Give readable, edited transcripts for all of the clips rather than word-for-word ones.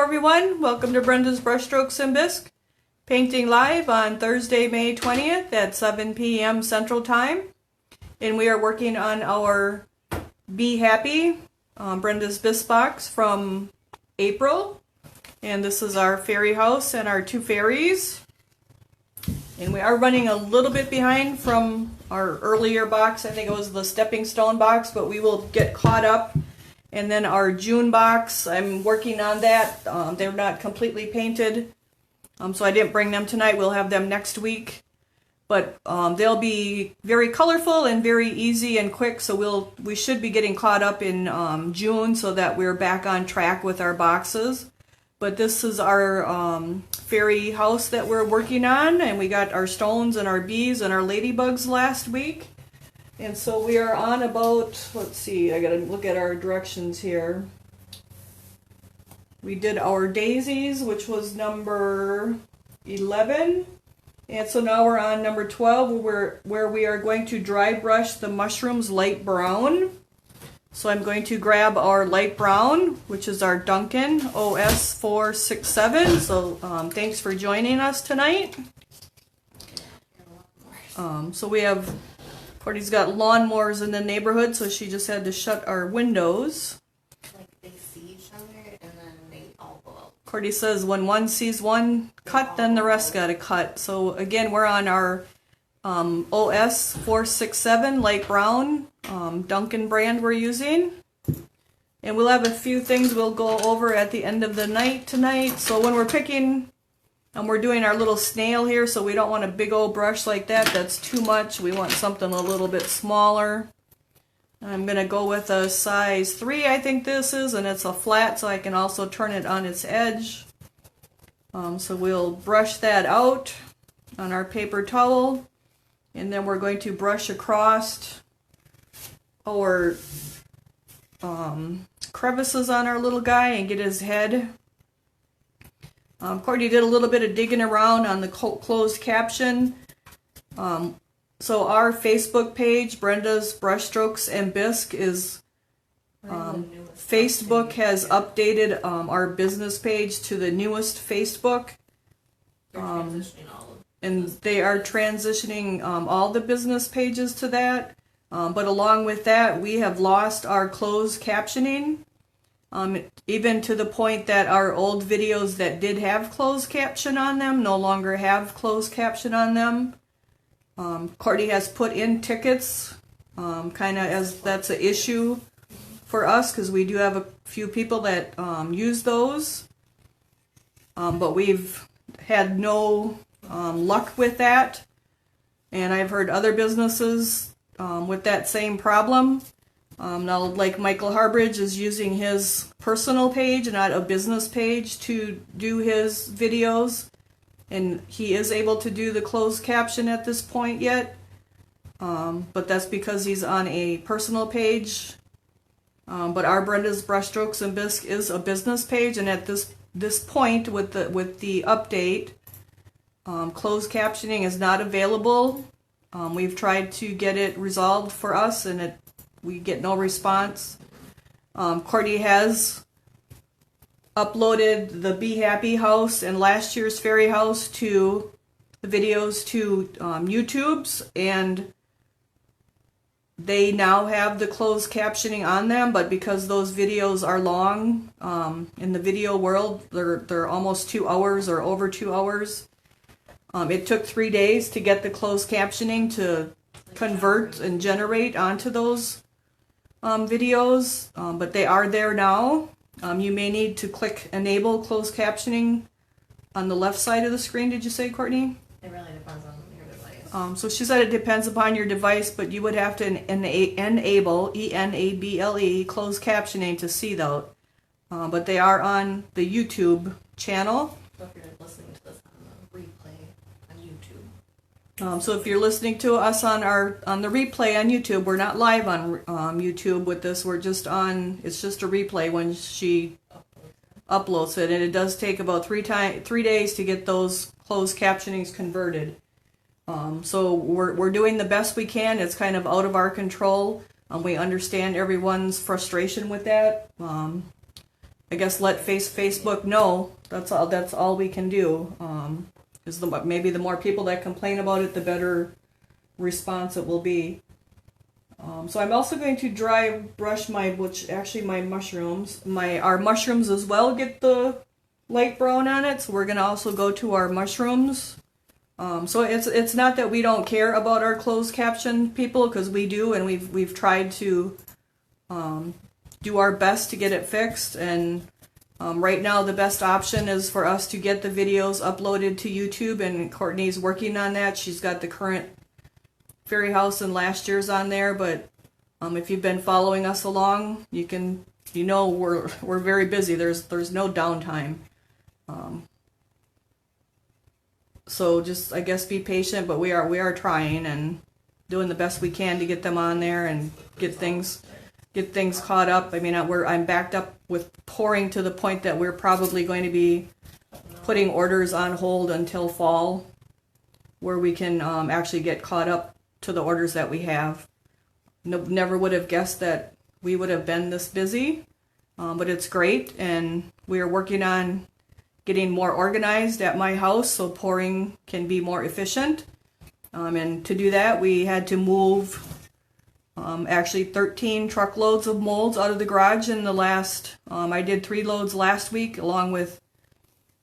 everyone, welcome to Brenda's Brushstrokes and Bisque, painting live on Thursday, May 20th at 7 p.m. Central Time. And we are working on our Be Happy, Brenda's Bisque box from April. And this is our fairy house and our two fairies. And we are running a little bit behind from our earlier box. I think it was the Stepping Stone box, but we will get caught up. And then our June box, I'm working on that. They're not completely painted, so I didn't bring them tonight. We'll have them next week. But they'll be very colorful and very easy and quick, so we should be getting caught up in June so that we're back on track with our boxes. But this is our fairy house that we're working on, and we got our stones and our bees and our ladybugs last week. And so we are on about, let's see, I gotta look at our directions here. We did our daisies, which was number 11. And so now we're on number 12, where we are going to dry brush the mushrooms light brown. So I'm going to grab our light brown, which is our Duncan OS 467. So thanks for joining us tonight. So we have... Courtney's got lawnmowers in the neighborhood, so she just had to shut our windows. Like they see each other and then they all go out. Courtney says when one sees one cut, then the rest got to cut. So again, we're on our OS 467 light brown Duncan brand we're using. And we'll have a few things we'll go over at the end of the night tonight. So when we're picking... we're doing our little snail here, so we don't want a big old brush like that. That's too much. We want something a little bit smaller. I'm going to go with a size 3, I think this is, and it's a flat, so I can also turn it on its edge. So we'll brush that out on our paper towel, and then we're going to brush across our crevices on our little guy and get his head. Courtney did a little bit of digging around on the closed caption. So our Facebook page, Brenda's Brushstrokes and Bisque, is Facebook has updated our business page to the newest Facebook. And they are transitioning all the business pages to that. But along with that, we have lost our closed captioning. Even to the point that our old videos that did have closed caption on them no longer have closed caption on them. Courtney has put in tickets, kind of as that's an issue for us because we do have a few people that use those. But we've had no luck with that. And I've heard other businesses with that same problem. Now, like Michael Harbridge is using his personal page, not a business page, to do his videos. And he is able to do the closed caption at this point yet. But that's because he's on a personal page. But our Brenda's Brushstrokes and Bisque is a business page. And at this point with the update, closed captioning is not available. We've tried to get it resolved for us, and we get no response. Courtney has uploaded the Be Happy house and last year's fairy house to the videos to YouTube's, and they now have the closed captioning on them, but because those videos are long, in the video world, they're almost 2 hours or over 2 hours. It took 3 days to get the closed captioning to convert and generate onto those videos, but they are there now. You may need to click enable closed captioning on the left side of the screen. Did you say, Courtney? It really depends on your device. So she said it depends upon your device, but you would have to enable ENABLE closed captioning to see those. But they are on the YouTube channel. So if you're listening to this on the replay on YouTube. So if you're listening to us on the replay on YouTube, we're not live on YouTube with this. We're just on. It's just a replay when she uploads it, and it does take about 3 days to get those closed captionings converted. So we're doing the best we can. It's kind of out of our control. We understand everyone's frustration with that. I guess let Facebook know. That's all we can do. Is maybe the more people that complain about it, the better response it will be. So I'm also going to dry brush my mushrooms. Our mushrooms as well get the light brown on it, so we're gonna also go to our mushrooms. So it's not that we don't care about our closed caption people, because we do, and we've tried to do our best to get it fixed. And right now the best option is for us to get the videos uploaded to YouTube, and Courtney's working on that. She's got the current Fairy House and last year's on there, but if you've been following us along, you know we're very busy. There's no downtime. So just, I guess, be patient, but we are trying and doing the best we can to get them on there and get things caught up. I mean, I'm backed up with pouring to the point that we're probably going to be putting orders on hold until fall, where we can actually get caught up to the orders that we have. Never would have guessed that we would have been this busy, but it's great, and we are working on getting more organized at my house so pouring can be more efficient. And to do that, we had to move actually 13 truckloads of molds out of the garage in the last, I did 3 loads last week, along with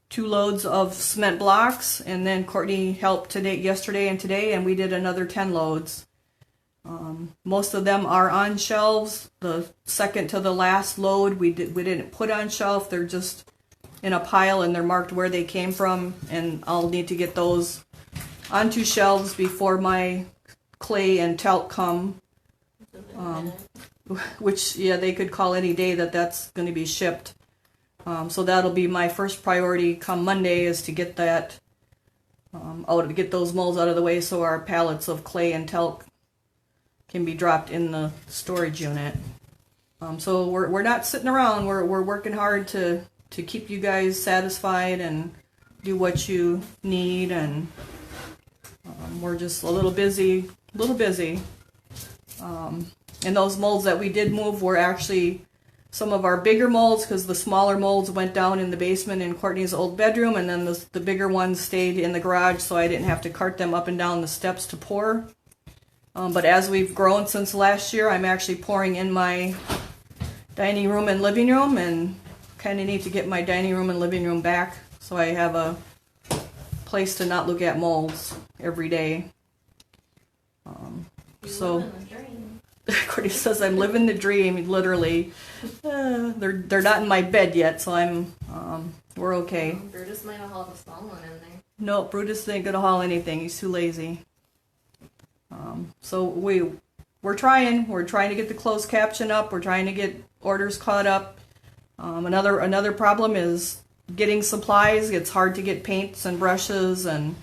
2 loads of cement blocks, and then Courtney helped yesterday and today, and we did another 10 loads. Most of them are on shelves. The second to the last load we didn't put on shelf. They're just in a pile, and they're marked where they came from, and I'll need to get those onto shelves before my clay and talc come, which, yeah, they could call any day that's going to be shipped. So that'll be my first priority come Monday, is to get that to get those molds out of the way so our pallets of clay and talc can be dropped in the storage unit. So we're not sitting around. We're working hard to keep you guys satisfied and do what you need, and we're just a little busy. And those molds that we did move were actually some of our bigger molds, because the smaller molds went down in the basement in Courtney's old bedroom, and then the bigger ones stayed in the garage, so I didn't have to cart them up and down the steps to pour. But as we've grown since last year, I'm actually pouring in my dining room and living room, and kind of need to get my dining room and living room back so I have a place to not look at molds every day. So Courtney says I'm living the dream, literally. They're not in my bed yet, so we're okay. Brutus might have hauled a small one in there. No, Brutus ain't gonna haul anything. He's too lazy. So we're trying to get the closed caption up. We're trying to get orders caught up. Another problem is getting supplies. It's hard to get paints and brushes, and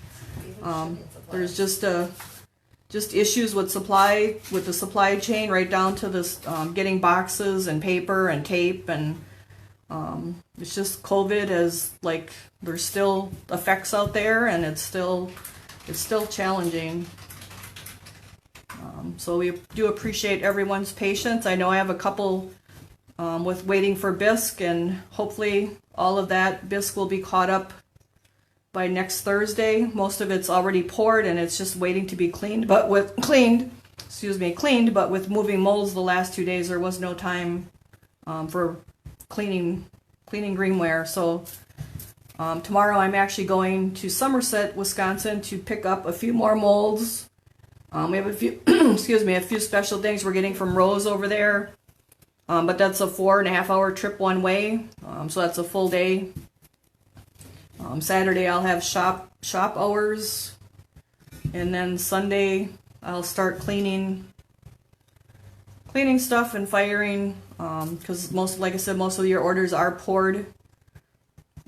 there's just issues with the supply chain, right down to this getting boxes and paper and tape, and it's just COVID is like, there's still effects out there, and it's still challenging. So we do appreciate everyone's patience. I know I have a couple with waiting for Bisque, and hopefully all of that Bisque will be caught up by next Thursday. Most of it's already poured, and it's just waiting to be cleaned. But with moving molds the last 2 days, there was no time for cleaning greenware. So tomorrow I'm actually going to Somerset, Wisconsin, to pick up a few more molds. We have a few, a few special things we're getting from Rose over there. But that's a 4.5-hour trip one way. So that's a full day. Saturday I'll have shop hours. And then Sunday I'll start cleaning stuff and firing. Because like I said, most of your orders are poured.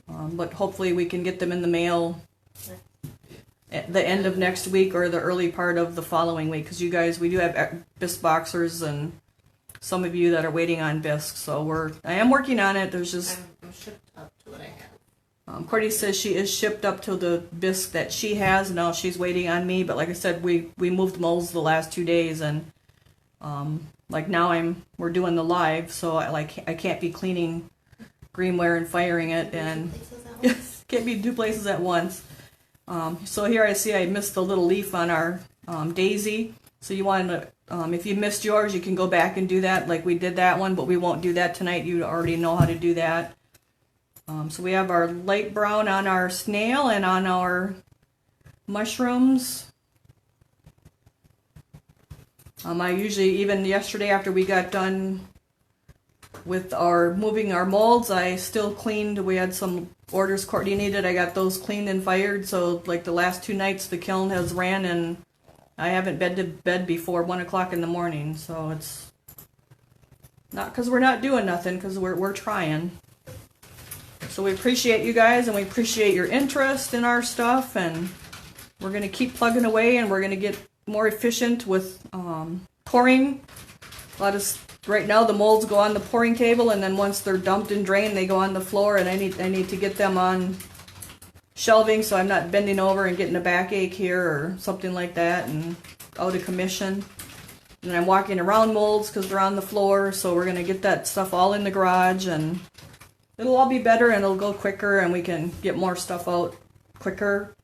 But hopefully we can get them in the mail at the end of next week or the early part of the following week, because you guys, we do have Bisque boxers and some of you that are waiting on Bisque, so I am working on it. There's just I'm shipped up to what I have. Courtney says she is shipped up to the Bisque that she has. Now she's waiting on me, but like I said, we moved molds the last 2 days, and like now we're doing the live, so I can't be cleaning greenware and firing it, and can't be 2 places at once. So here I see I missed the little leaf on our daisy. So you want to, if you missed yours, you can go back and do that like we did that one, but we won't do that tonight. You already know how to do that. So we have our light brown on our snail and on our mushrooms. I usually, even yesterday after we got done with our moving our molds, I still cleaned. We had some orders Courtney needed. I got those cleaned and fired. So like the last 2 nights the kiln has ran, and I haven't been to bed before 1 o'clock in the morning. So it's not because we're not doing nothing, because we're trying. So we appreciate you guys, and we appreciate your interest in our stuff, and we're going to keep plugging away, and we're going to get more efficient with pouring. Right now the molds go on the pouring table, and then once they're dumped and drained, they go on the floor, and I need to get them on shelving so I'm not bending over and getting a backache here or something like that and out of commission. And I'm walking around molds because they're on the floor, so we're going to get that stuff all in the garage, and it'll all be better, and it'll go quicker, and we can get more stuff out quicker.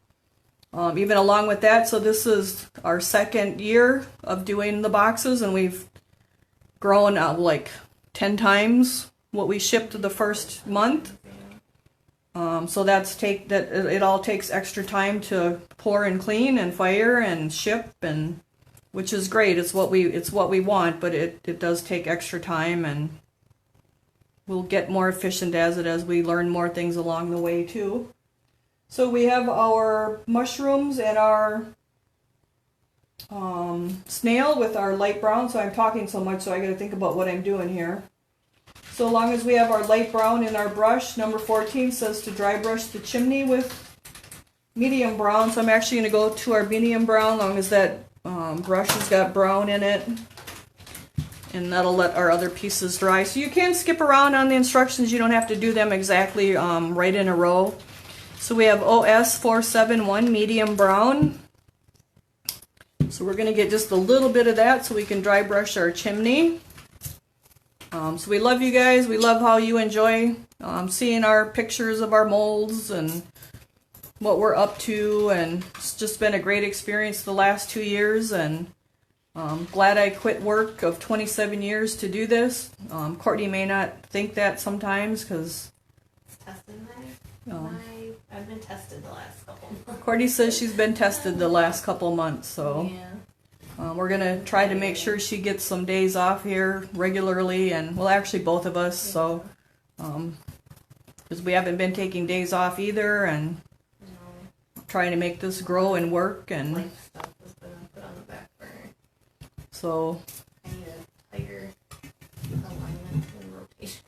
Even along with that, so this is our 2nd year of doing the boxes, and we've grown like 10 times what we shipped the first month. So it all takes extra time to pour and clean and fire and ship, and which is great. It's what we want, but it does take extra time, and we'll get more efficient as we learn more things along the way too. So we have our mushrooms and our snail with our light brown. So I'm talking so much, so I got to think about what I'm doing here. So long as we have our light brown in our brush, number 14 says to dry brush the chimney with medium brown. So I'm actually going to go to our medium brown, long as that brush has got brown in it. And that'll let our other pieces dry. So you can skip around on the instructions. You don't have to do them exactly right in a row. So we have OS 471 medium brown. So we're going to get just a little bit of that so we can dry brush our chimney. So we love you guys. We love how you enjoy seeing our pictures of our molds and what we're up to. And it's just been a great experience the last 2 years. And glad I quit work of 27 years to do this. Courtney may not think that sometimes because I've been tested the last couple months. Courtney says she's been tested the last couple months, so yeah. We're gonna try to make sure she gets some days off here regularly, and well, actually both of us. So because we haven't been taking days off either, and trying to make this grow and work, and life stuff has been put on the back burner. So I need a tighter alignment and rotation.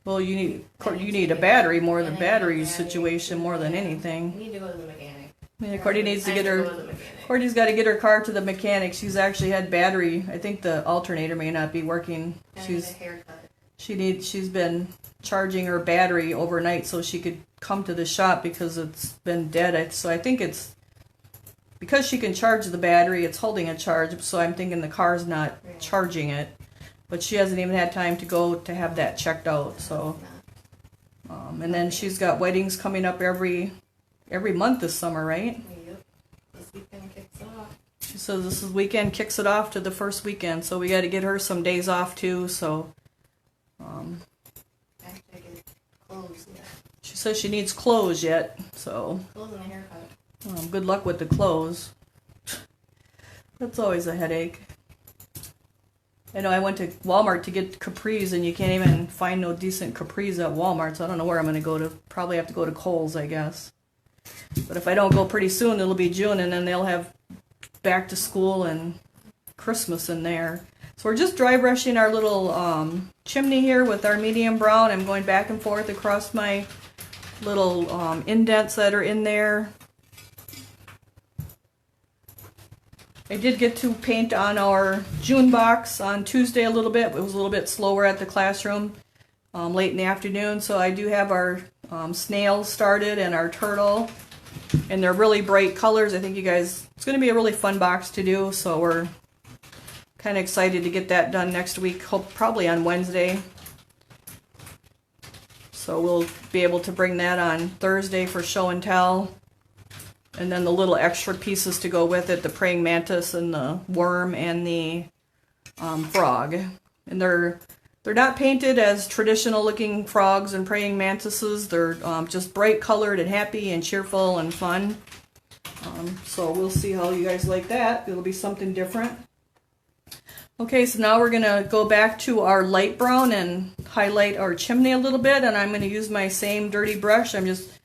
well, you need a battery more than battery situation more than anything. I need to go to the mechanic. Yeah, Courtney needs to get her. Courtney's got to get her car to the mechanic. She's actually had battery. I think the alternator may not be working. I need a haircut. She's been charging her battery overnight so she could come to the shop because it's been dead. So I think it's because she can charge the battery. It's holding a charge. So I'm thinking the car's not charging it. But she hasn't even had time to go to have that checked out. So, and then she's got weddings coming up every month this summer, right? Yep. This weekend kicks it off. She says this weekend kicks it off to the first weekend, so we got to get her some days off too. So, Actually, get clothes yet. she says she needs clothes yet. So, Clothes and a haircut. good luck with the clothes. That's always a headache. I know I went to Walmart to get capris, and you can't even find no decent capris at Walmart, so I don't know where I'm going to go to. Probably have to go to Kohl's, I guess. But if I don't go pretty soon, it'll be June, and then they'll have back to school and Christmas in there. So we're just dry brushing our little chimney here with our medium brown. I'm going back and forth across my little indents that are in there. I did get to paint on our June box on Tuesday a little bit. It was a little bit slower at the classroom late in the afternoon. So I do have our snail started and our turtle. And they're really bright colors. I think you guys, it's going to be a really fun box to do. So we're kind of excited to get that done next week. Hope probably on Wednesday. So we'll be able to bring that on Thursday for show and tell. And then the little extra pieces to go with it, the praying mantis and the worm and the frog. And they're not painted as traditional looking frogs and praying mantises. They're just bright colored and happy and cheerful and fun. So we'll see how you guys like that. It'll be something different. Okay, so now we're going to go back to our light brown and highlight our chimney a little bit. And I'm going to use my same dirty brush. I'm just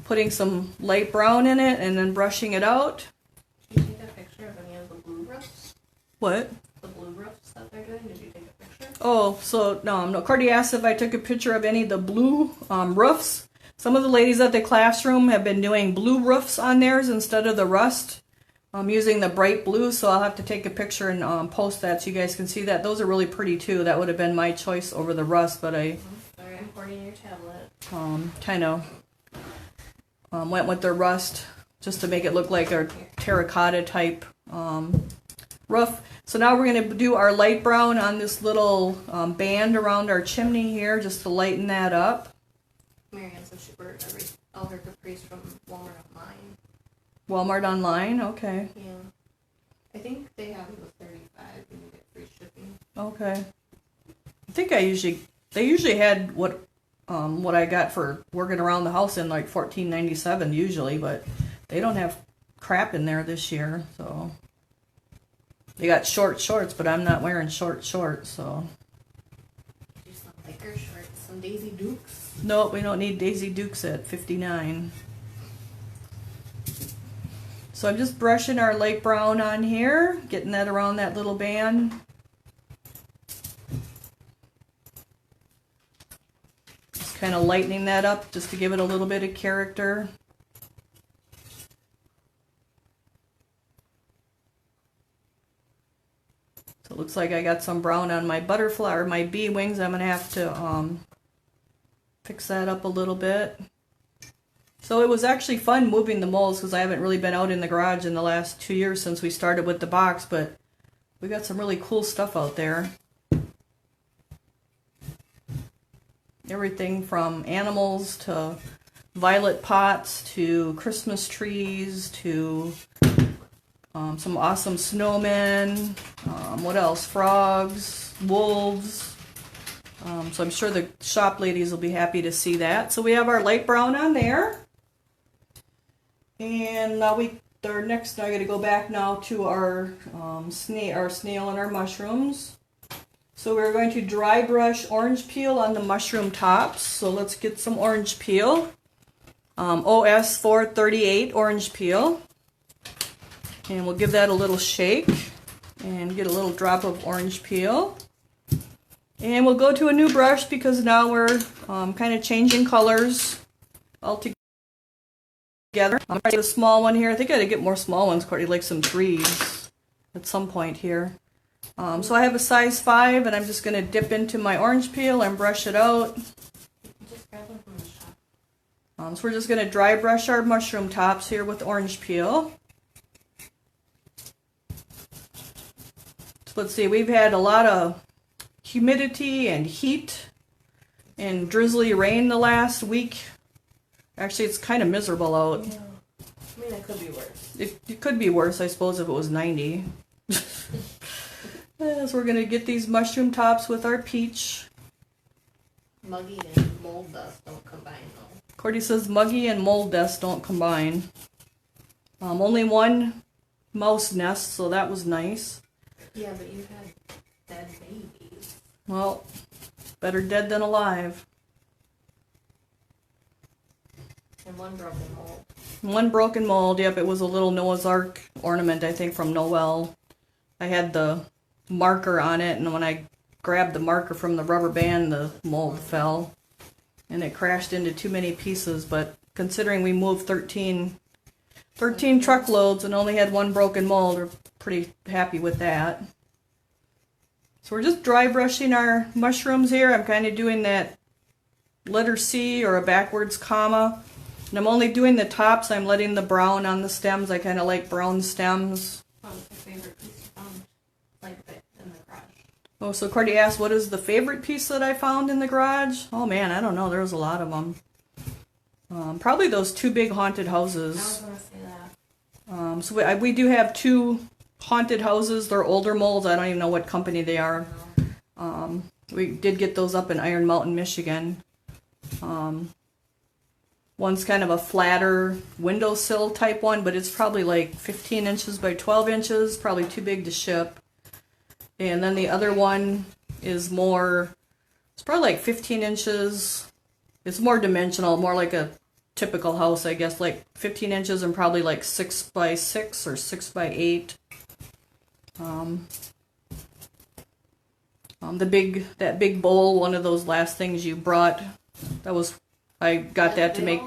putting some light brown in it and then brushing it out. Did you take a picture of any of the blue roofs? What? The blue roofs that they're doing? Did you take a picture? Oh, so no. Cordy asked if I took a picture of any of the blue roofs. Some of the ladies at the classroom have been doing blue roofs on theirs instead of the rust. I'm using the bright blue, so I'll have to take a picture and post that so you guys can see that. Those are really pretty too. That would have been my choice over the rust, but I They're importing your tablet. kind of went with the rust just to make it look like a terracotta type roof. So now we're going to do our light brown on this little band around our chimney here just to lighten that up. Marianne said she ordered all her capris from Walmart online. Walmart online? Okay. Yeah. I think they have it with 35 and you get free shipping. Okay. I think they usually had what I got for working around the house in like $14.97 usually, but they don't have crap in there this year, so they got short shorts, but I'm not wearing short shorts, so. Do some biker shorts, some Daisy Dukes. Nope, we don't need Daisy Dukes at 59. So I'm just brushing our light brown on here, getting that around that little band. Just kind of lightening that up just to give it a little bit of character. So it looks like I got some brown on my butterfly or my bee wings. I'm going to have to fix that up a little bit. So it was actually fun moving the molds because I haven't really been out in the garage in the last 2 years since we started with the box, but we got some really cool stuff out there. Everything from animals to violet pots to Christmas trees to some awesome snowmen. What else? Frogs, wolves. So I'm sure the shop ladies will be happy to see that. So we have our light brown on there. And now I got to go back now to our snail and our mushrooms. So we're going to dry brush orange peel on the mushroom tops. So let's get some orange peel. OS 438 orange peel. And we'll give that a little shake and get a little drop of orange peel. And we'll go to a new brush because now we're kind of changing colors altogether. I'm going to get a small one here. I think I got to get more small ones, Courtney, like some 3s at some point here. So I have a size 5 and I'm just going to dip into my orange peel and brush it out. Just grab one from the shop. So we're just going to dry brush our mushroom tops here with orange peel. So let's see, we've had a lot of humidity and heat and drizzly rain the last week. Actually, it's kind of miserable out. Yeah. I mean, it could be worse. It could be worse, I suppose, if it was 90. So we're going to get these mushroom tops with our peach. Muggy and mold dust don't combine, though. Cordy says muggy and mold dust don't combine. Only one mouse nest, so that was nice. Yeah, but you had dead babies. Well, better dead than alive. And one broken mold. One broken mold, yep, it was a little Noah's Ark ornament, I think, from Noel. I had the marker on it, and when I grabbed the marker from the rubber band, the mold fell. And it crashed into too many pieces, but considering we moved 13 truckloads and only had one broken mold, we're pretty happy with that. So we're just dry brushing our mushrooms here. I'm kind of doing that letter C or a backwards comma. And I'm only doing the tops. I'm letting the brown on the stems. I kind of like brown stems. What was your favorite piece you found? Like in the garage. Oh, so Courtney asked, what is the favorite piece that I found in the garage? Oh man, I don't know. There was a lot of them. Probably those two big haunted houses. I was gonna say that. So we do have two haunted houses. They're older molds. I don't even know what company they are. We did get those up in Iron Mountain, Michigan. One's kind of a flatter windowsill type one, but it's probably like 15 inches by 12 inches, probably too big to ship. And then the other one is more, it's probably like 15 inches. It's more dimensional, more like a typical house, I guess, like 15 inches and probably like 6 by 6 or 6 by 8. That big bowl, one of those last things you brought, I got that to make,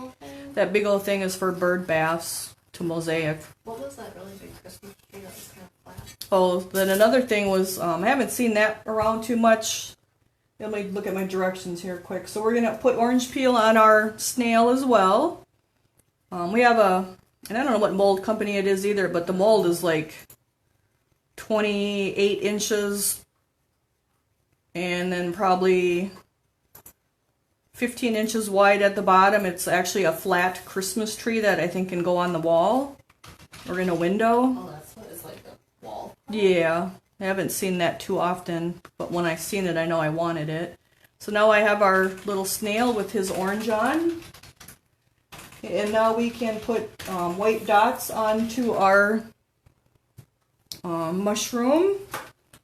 that big old thing is for bird baths to Mosaic. What was that really big Christmas tree that was kind of flat? Oh, then another thing was, I haven't seen that around too much. Let me look at my directions here quick. So we're going to put orange peel on our snail as well. We have and I don't know what mold company it is either, but the mold is like 28 inches and then probably 15 inches wide at the bottom. It's actually a flat Christmas tree that I think can go on the wall or in a window. Oh, that's what it's like a wall. Yeah, I haven't seen that too often, but when I've seen it, I know I wanted it. So now I have our little snail with his orange on. And now we can put white dots onto our mushroom.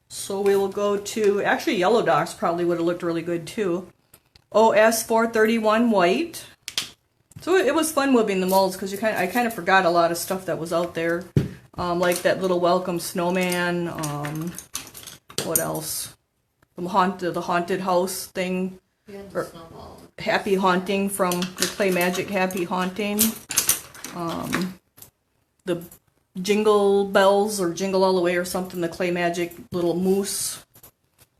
So we will go to, actually yellow dots probably would have looked really good too. OS 431 white. So it was fun moving the molds because I kind of forgot a lot of stuff that was out there. Like that little welcome snowman. What else? The haunted house thing. Or Happy Haunting from the Clay Magic Happy Haunting. The Jingle Bells or Jingle All the Way or something, the Clay Magic little moose.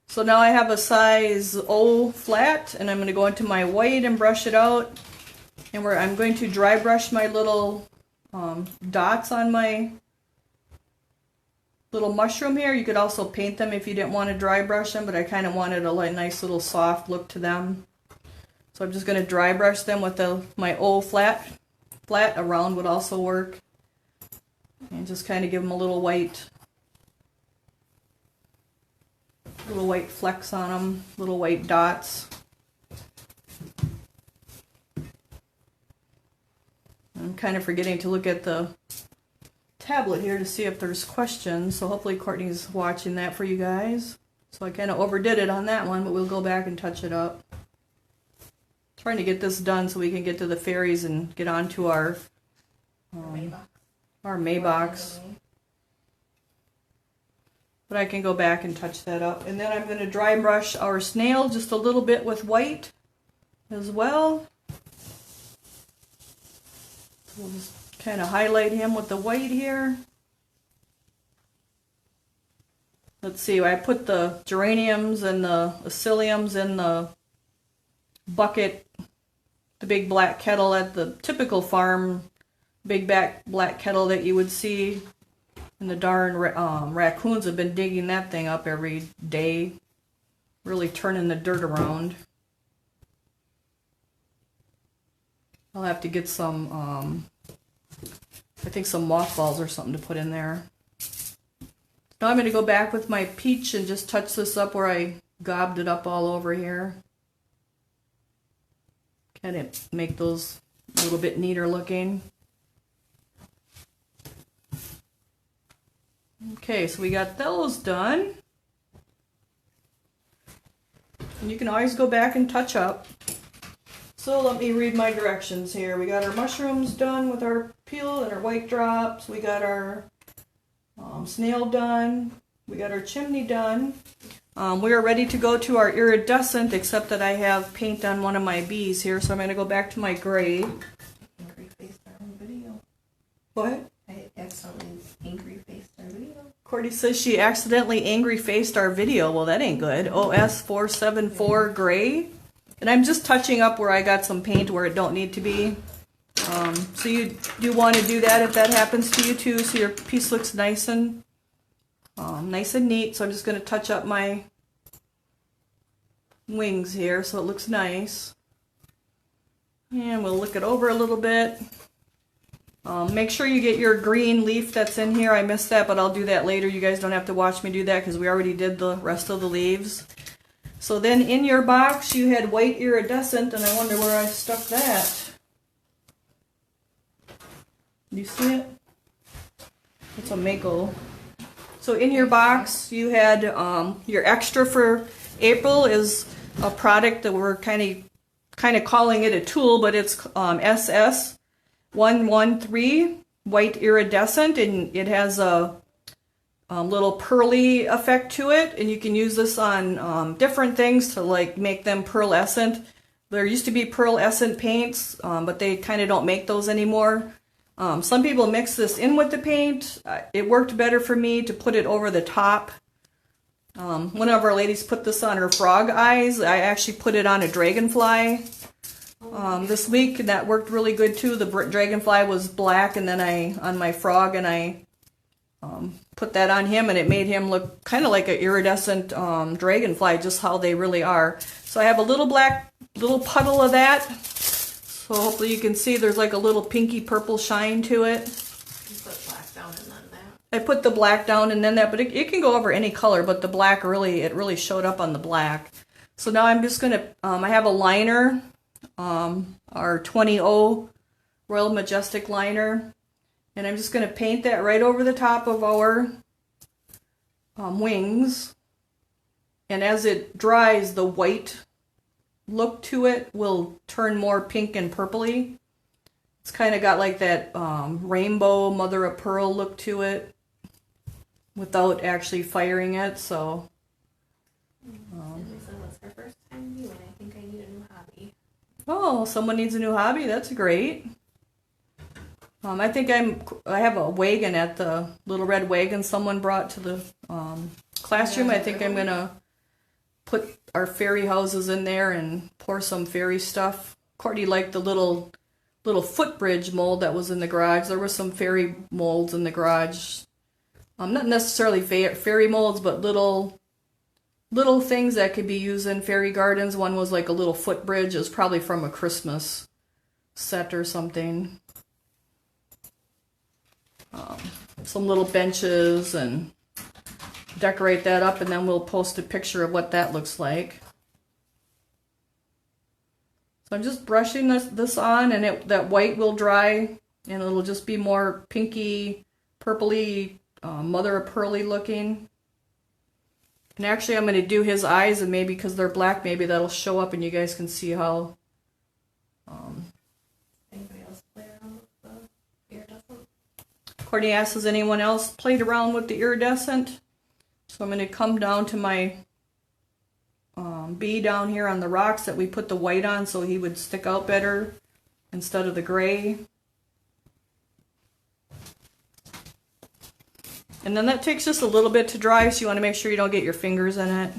So now I have a size O flat, and I'm going to go into my white and brush it out. And I'm going to dry brush my little dots on my little mushroom here. You could also paint them if you didn't want to dry brush them, but I kind of wanted a nice little soft look to them. So I'm just going to dry brush them with my O flat. A round would also work. And just kind of give them a little white flecks on them, little white dots. I'm kind of forgetting to look at the tablet here to see if there's questions, so hopefully Courtney's watching that for you guys. So I kind of overdid it on that one, but we'll go back and touch it up. Trying to get this done so we can get to the fairies and get on to our Maybox. But I can go back and touch that up. And then I'm going to dry brush our snail just a little bit with white as well. So we'll just kind of highlight him with the white here. Let's see, I put the geraniums and the asiliums in the bucket, the big black kettle at the typical farm, big black kettle that you would see. And the darn raccoons have been digging that thing up every day, really turning the dirt around. I'll have to get some, I think some mothballs or something to put in there. Now I'm going to go back with my peach and just touch this up where I gobbed it up all over here. Kind of make those a little bit neater looking. Okay, so we got those done. And you can always go back and touch up. So let me read my directions here. We got our mushrooms done with our peel and our white drops. We got our snail done. We got our chimney done. We are ready to go to our iridescent, except that I have paint on one of my bees here, so I'm going to go back to my gray. Angry faced our own video. What? I accidentally angry faced our video. Courtney says she accidentally angry faced our video. Well, that ain't good. OS 474 gray. And I'm just touching up where I got some paint where it don't need to be. So you do want to do that if that happens to you too, so your piece looks nice and neat. So I'm just going to touch up my wings here, so it looks nice. And we'll look it over a little bit. Make sure you get your green leaf that's in here. I missed that, but I'll do that later. You guys don't have to watch me do that because we already did the rest of the leaves. So then in your box you had white iridescent, and I wonder where I stuck that. You see it? It's a mako. So in your box you had your extra for April is a product that we're kind of calling it a tool, but it's SS113 white iridescent, and it has a little pearly effect to it, and you can use this on different things to like make them pearlescent. There used to be pearlescent paints, but they kind of don't make those anymore. Some people mix this in with the paint. It worked better for me to put it over the top. One of our ladies put this on her frog eyes. I actually put it on a dragonfly this week, and that worked really good too. The dragonfly was black, and then on my frog, and I put that on him, and it made him look kind of like an iridescent dragonfly, just how they really are. So I have a little puddle of that. So hopefully you can see there's like a little pinky purple shine to it. You put black down and then that. I put the black down and then that, but it can go over any color, but the black really showed up on the black. So now I'm just gonna, I have a liner, our 20O Royal Majestic liner, and I'm just gonna paint that right over the top of our wings. And as it dries, the white look to it will turn more pink and purpley. It's kind of got like that rainbow mother of pearl look to it without actually firing it. So Lisa, what's her first time viewing? I think I need a new hobby. oh, someone needs a new hobby. That's great. I think I have a wagon at the little red wagon someone brought to the classroom. I think I'm gonna put our fairy houses in there and pour some fairy stuff. Courtney liked the little footbridge mold that was in the garage. There were some fairy molds in the garage. Not necessarily fairy molds, but little things that could be used in fairy gardens. One was like a little footbridge. It was probably from a Christmas set or something. Some little benches, and decorate that up, and then we'll post a picture of what that looks like. So I'm just brushing this on, and that white will dry, and it'll just be more pinky, purpley, mother of pearly looking. And actually I'm going to do his eyes, and maybe because they're black, maybe that'll show up and you guys can see how. Anybody else play around with the iridescent? Courtney asks, has anyone else played around with the iridescent? So I'm going to come down to my bee down here on the rocks that we put the white on so he would stick out better instead of the gray. And then that takes just a little bit to dry, so you want to make sure you don't get your fingers in it.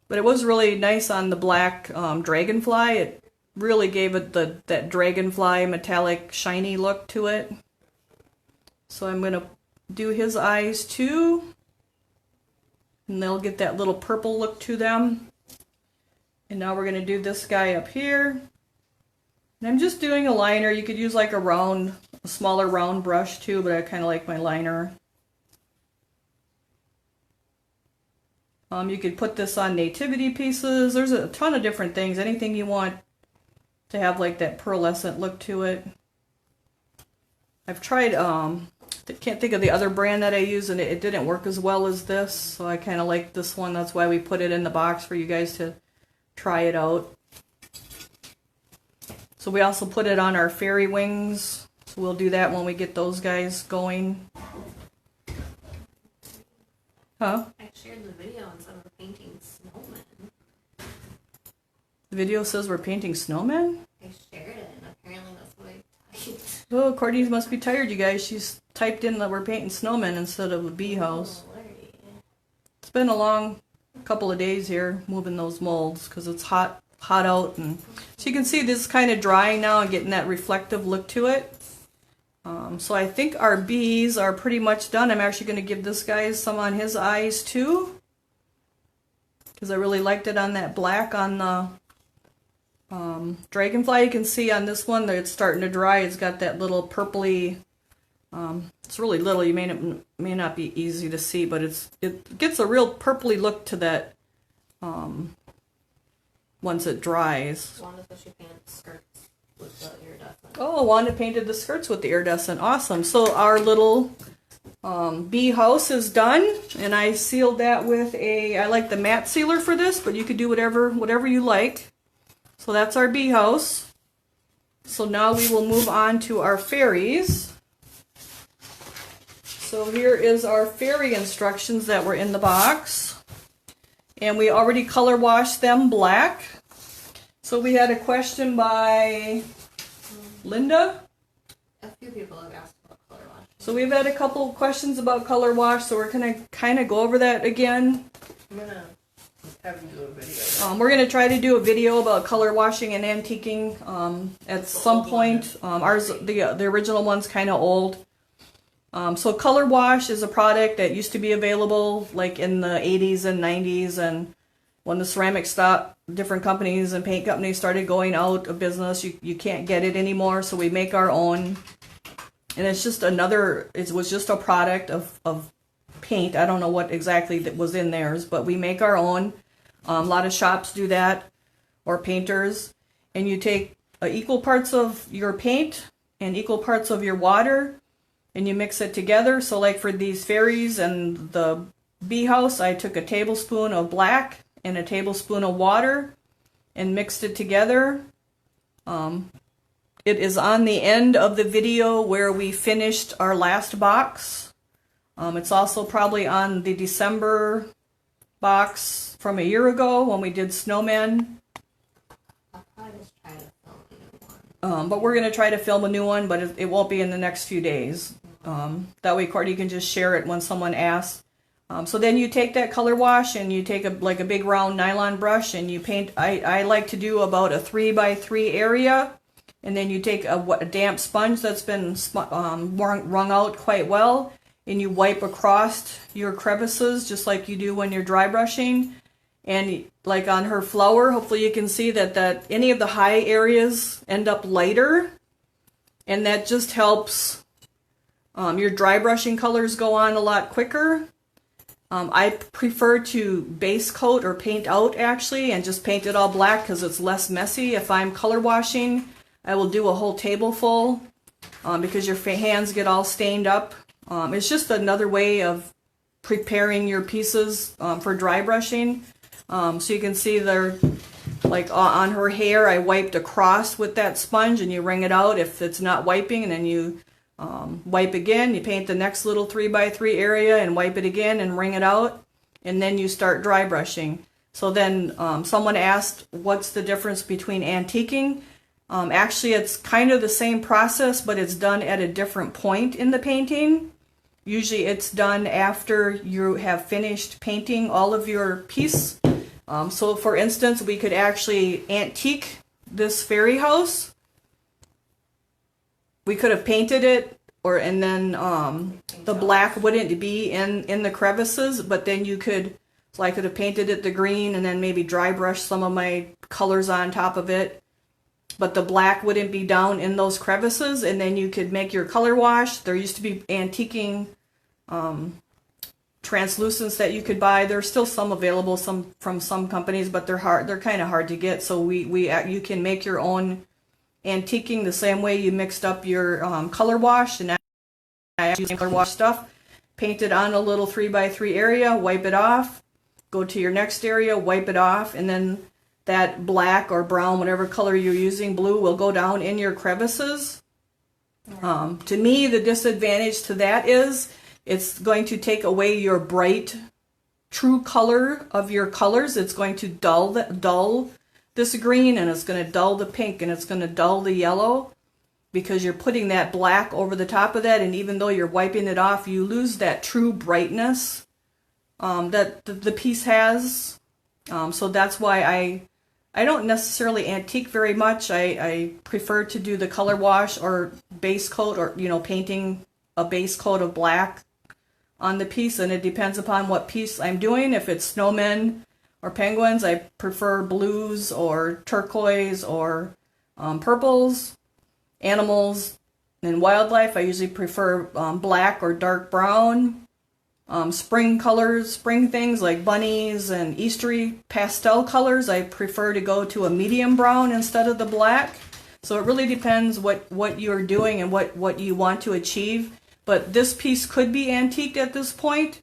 But it was really nice on the black dragonfly. It really gave it that dragonfly metallic shiny look to it. So I'm going to do his eyes too, and they'll get that little purple look to them. And now we're going to do this guy up here, and I'm just doing a liner. You could use like a smaller round brush too, but I kind of like my liner. You could put this on nativity pieces. There's a ton of different things, anything you want to have like that pearlescent look to it. I've tried can't think of the other brand that I use, and it didn't work as well as this, so I kind of like this one. That's why we put it in the box for you guys to try it out. So we also put it on our fairy wings, so we'll do that when we get those guys going. Huh? I shared the video and some of painting snowmen. The video says we're painting snowmen? I shared it, and apparently that's what I typed. Oh, Courtney must be tired, you guys. She's typed in that we're painting snowmen instead of a bee house. It's been a long couple of days here moving those molds because it's hot out, and so you can see this is kind of drying now and getting that reflective look to it. So I think our bees are pretty much done. I'm actually going to give this guy some on his eyes too, because I really liked it on that black on the Dragonfly. You can see on this one that it's starting to dry. It's got that little purpley, it's really little, you may not be easy to see, but it gets a real purpley look to that once it dries. Wanda says she painted skirts with the iridescent. Oh, Wanda painted the skirts with the iridescent. Awesome. So our little bee house is done, and I sealed that with I like the matte sealer for this, but you could do whatever you like. So that's our bee house. So now we will move on to our fairies. So here is our fairy instructions that were in the box. And we already color washed them black. So we had a question by Linda. A few people have asked about color wash. So we've had a couple of questions about color wash, so we're going to kind of go over that again. I'm going to have you do a video. We're going to try to do a video about color washing and antiquing at some point. The original one's kind of old. So color wash is a product that used to be available like in the 80s and 90s, and when the ceramic stopped, different companies and paint companies started going out of business. You can't get it anymore, so we make our own. And it's just it was just a product of paint. I don't know what exactly that was in theirs, but we make our own. A lot of shops do that, or painters. And you take equal parts of your paint and equal parts of your water, and you mix it together. So like for these fairies and the bee house, I took a tablespoon of black and a tablespoon of water and mixed it together. It is on the end of the video where we finished our last box. It's also probably on the December box from a year ago when we did snowmen. I'll probably just try to film a new one. But we're going to try to film a new one, but it won't be in the next few days. That way Courtney can just share it when someone asks. So then you take that color wash and you take a big round nylon brush and you paint. I like to do about a 3x3 area, and then you take a damp sponge that's been wrung out quite well, and you wipe across your crevices just like you do when you're dry brushing. And like on her flower, hopefully you can see that any of the high areas end up lighter, and that just helps your dry brushing colors go on a lot quicker. I prefer to base coat or paint out actually and just paint it all black because it's less messy. If I'm color washing, I will do a whole table full because your hands get all stained up. It's just another way of preparing your pieces for dry brushing. So you can see there, like on her hair, I wiped across with that sponge, and you wring it out if it's not wiping, and then you wipe again. You paint the next little 3x3 area and wipe it again and wring it out, and then you start dry brushing. So then someone asked, what's the difference between antiquing? Actually, it's kind of the same process, but it's done at a different point in the painting. Usually it's done after you have finished painting all of your piece. So for instance, we could actually antique this fairy house. We could have painted it, and then the black wouldn't be in the crevices, but then so I could have painted it the green and then maybe dry brush some of my colors on top of it. But the black wouldn't be down in those crevices, and then you could make your color wash. There used to be antiquing translucents that you could buy. There's still some available, from some companies, but they're kind of hard to get. So you can make your own antiquing the same way you mixed up your color wash. And I actually use color wash stuff, paint it on a little 3x3 area, wipe it off, go to your next area, wipe it off, and then that black or brown, whatever color you're using, blue, will go down in your crevices. To me, the disadvantage to that is it's going to take away your bright, true color of your colors. It's going to dull this green, and it's going to dull the pink, and it's going to dull the yellow, because you're putting that black over the top of that, and even though you're wiping it off, you lose that true brightness that the piece has. So that's why I don't necessarily antique very much. I prefer to do the color wash or base coat, or painting a base coat of black on the piece, and it depends upon what piece I'm doing. If it's snowmen or penguins, I prefer blues or turquoise or purples. Animals and wildlife, I usually prefer black or dark brown. Spring colors, spring things like bunnies and Eastery pastel colors, I prefer to go to a medium brown instead of the black. So it really depends what you're doing and what you want to achieve. But this piece could be antiqued at this point,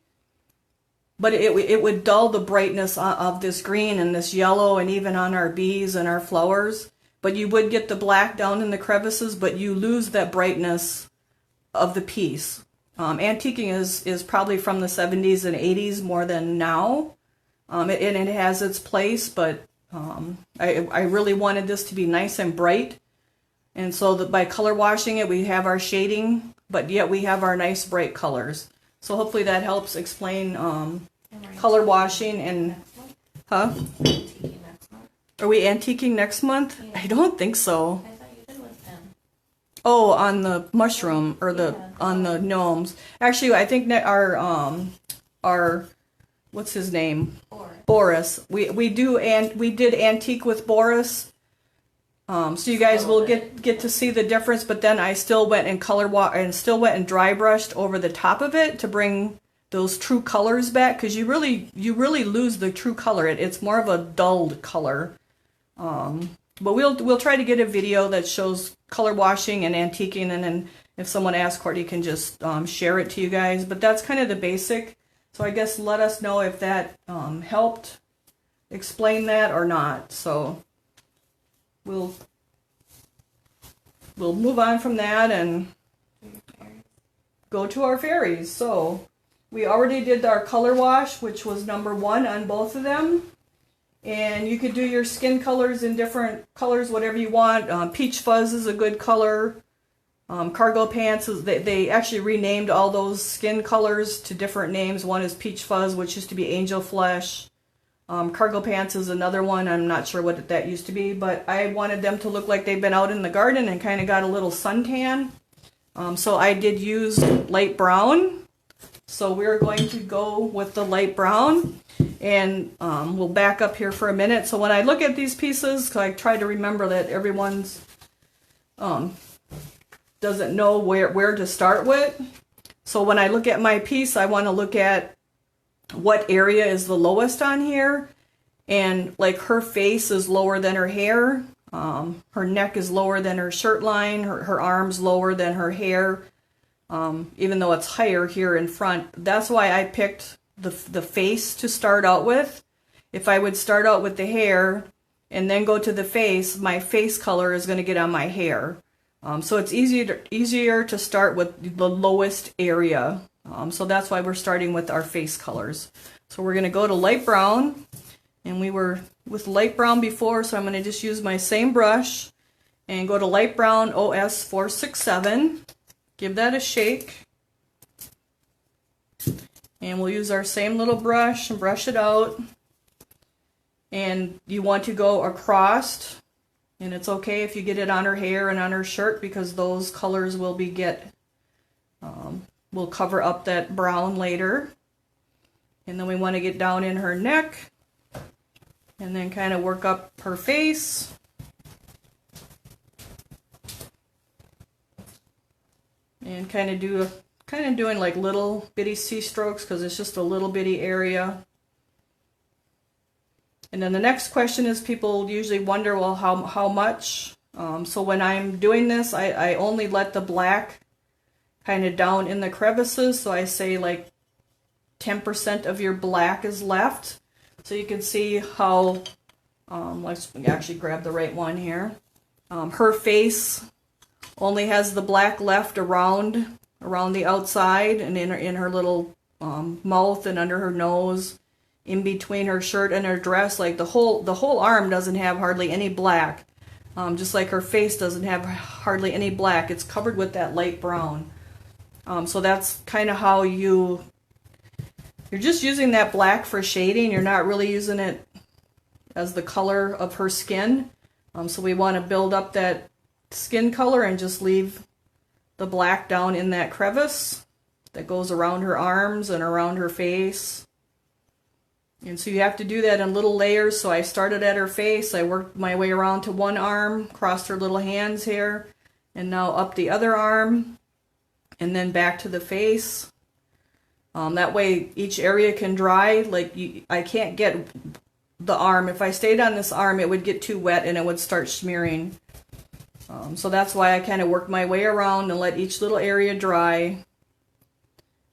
but it would dull the brightness of this green and this yellow and even on our bees and our flowers. But you would get the black down in the crevices, but you lose that brightness of the piece. Antiquing is probably from the 70s and 80s more than now. And it has its place, but I really wanted this to be nice and bright. And so that by color washing it, we have our shading, but yet we have our nice bright colors. So hopefully that helps explain color washing and, huh? Are we antiquing next month? Yeah. I don't think so. I thought you did with them. Oh, on the mushroom or on the gnomes. Actually, I think that our what's his name? Boris. We did antique with Boris. So you guys will get to see the difference. But then I still went and and dry brushed over the top of it to bring those true colors back, because you really lose the true color. It's more of a dulled color. But we'll try to get a video that shows color washing and antiquing, and then if someone asks, Courtney can just share it to you guys. But that's kind of the basic. So I guess let us know if that helped explain that or not. So we'll move on from that and go to our fairies. So we already did our color wash, which was number 1 on both of them. And you could do your skin colors in different colors, whatever you want. Peach fuzz is a good color. Cargo pants, they actually renamed all those skin colors to different names. One is peach fuzz, which used to be angel flesh. Cargo pants is another one. I'm not sure what that used to be, but I wanted them to look like they've been out in the garden and kind of got a little suntan. So I did use light brown. So we're going to go with the light brown. And we'll back up here for a minute. So when I look at these pieces, I try to remember that everyone's doesn't know where to start with. So when I look at my piece, I want to look at what area is the lowest on here. And like her face is lower than her hair. Her neck is lower than her shirt line. Her arms lower than her hair. Even though it's higher here in front. That's why I picked the face to start out with. If I would start out with the hair and then go to the face, my face color is going to get on my hair. So it's easier to start with the lowest area. So that's why we're starting with our face colors. So we're going to go to light brown, and we were with light brown before, so I'm going to just use my same brush and go to light brown OS 467. Give that a shake. And we'll use our same little brush and brush it out. And you want to go across, and it's okay if you get it on her hair and on her shirt, because those colors will will cover up that brown later. And then we want to get down in her neck and then kind of work up her face. And kind of doing like little bitty C strokes, because it's just a little bitty area. And then the next question is, people usually wonder, well, how much? So when I'm doing this, I only let the black kind of down in the crevices. So I say like 10% of your black is left. So you can see how, let's actually grab the right one here. Her face only has the black left around the outside and in her little mouth and under her nose, in between her shirt and her dress. Like the whole arm doesn't have hardly any black, just like her face doesn't have hardly any black. It's covered with that light brown. So that's kind of how you're just using that black for shading. You're not really using it as the color of her skin. So we want to build up that skin color and just leave the black down in that crevice that goes around her arms and around her face. And so you have to do that in little layers. So I started at her face, I worked my way around to one arm, crossed her little hands here, and now up the other arm, and then back to the face. That way each area can dry. Like I can't get the arm. If I stayed on this arm, it would get too wet and it would start smearing. So that's why I kind of worked my way around and let each little area dry.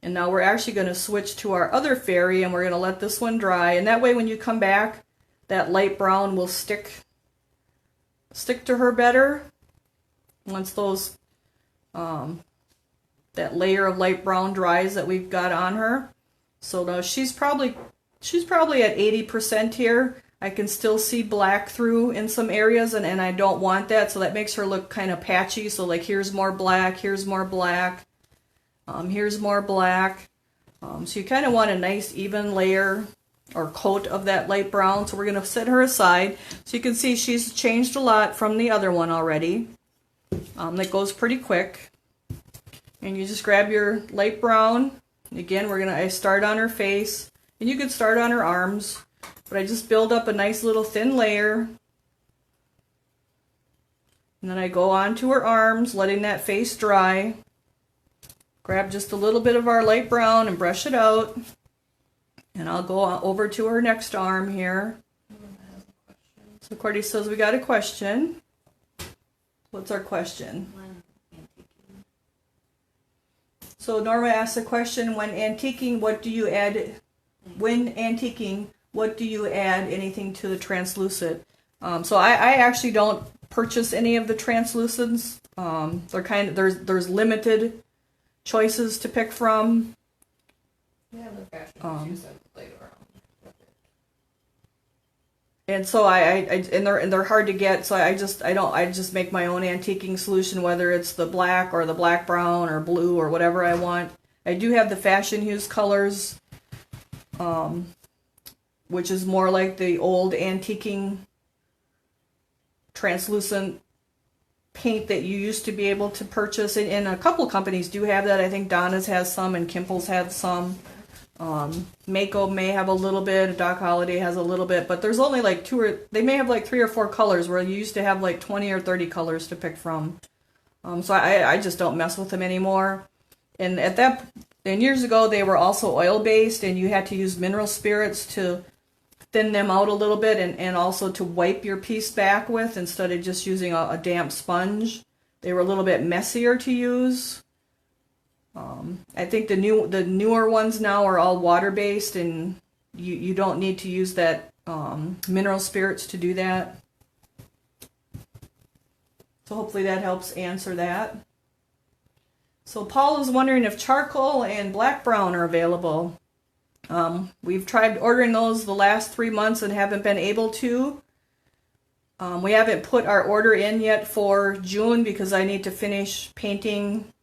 And now we're actually going to switch to our other fairy, and we're going to let this one dry. And that way when you come back, that light brown will stick to her better. Once those, that layer of light brown dries that we've got on her. So now she's probably at 80% here. I can still see black through in some areas, and I don't want that. So that makes her look kind of patchy. So like here's more black, here's more black. Here's more black. So you kind of want a nice even layer or coat of that light brown. So we're going to set her aside. So you can see she's changed a lot from the other one already. That goes pretty quick. And you just grab your light brown. Again, I start on her face. And you could start on her arms. But I just build up a nice little thin layer. And then I go on to her arms, letting that face dry. Grab just a little bit of our light brown and brush it out. And I'll go over to her next arm here. So Courtney says we got a question. What's our question? So Norma asked a question, when antiquing, what do you add anything to the translucent? So I actually don't purchase any of the translucents. There's limited choices to pick from. Yeah, the fashion issues I've played around with it. And so they're hard to get, so I just make my own antiquing solution, whether it's the black or the black brown or blue or whatever I want. I do have the fashion hues colors, which is more like the old antiquing translucent paint that you used to be able to purchase, and a couple companies do have that. I think Donna's has some and Kimple's has some. Mako may have a little bit, Doc Holliday has a little bit, but there's only like they may have like 3 or 4 colors, where you used to have like 20 or 30 colors to pick from. So I just don't mess with them anymore. And years ago they were also oil based, and you had to use mineral spirits to thin them out a little bit, and also to wipe your piece back with, instead of just using a damp sponge. They were a little bit messier to use. I think the newer ones now are all water based, and you don't need to use that mineral spirits to do that. So hopefully that helps answer that. So Paul is wondering if charcoal and black brown are available. We've tried ordering those the last 3 months and haven't been able to. We haven't put our order in yet for June because I need to finish painting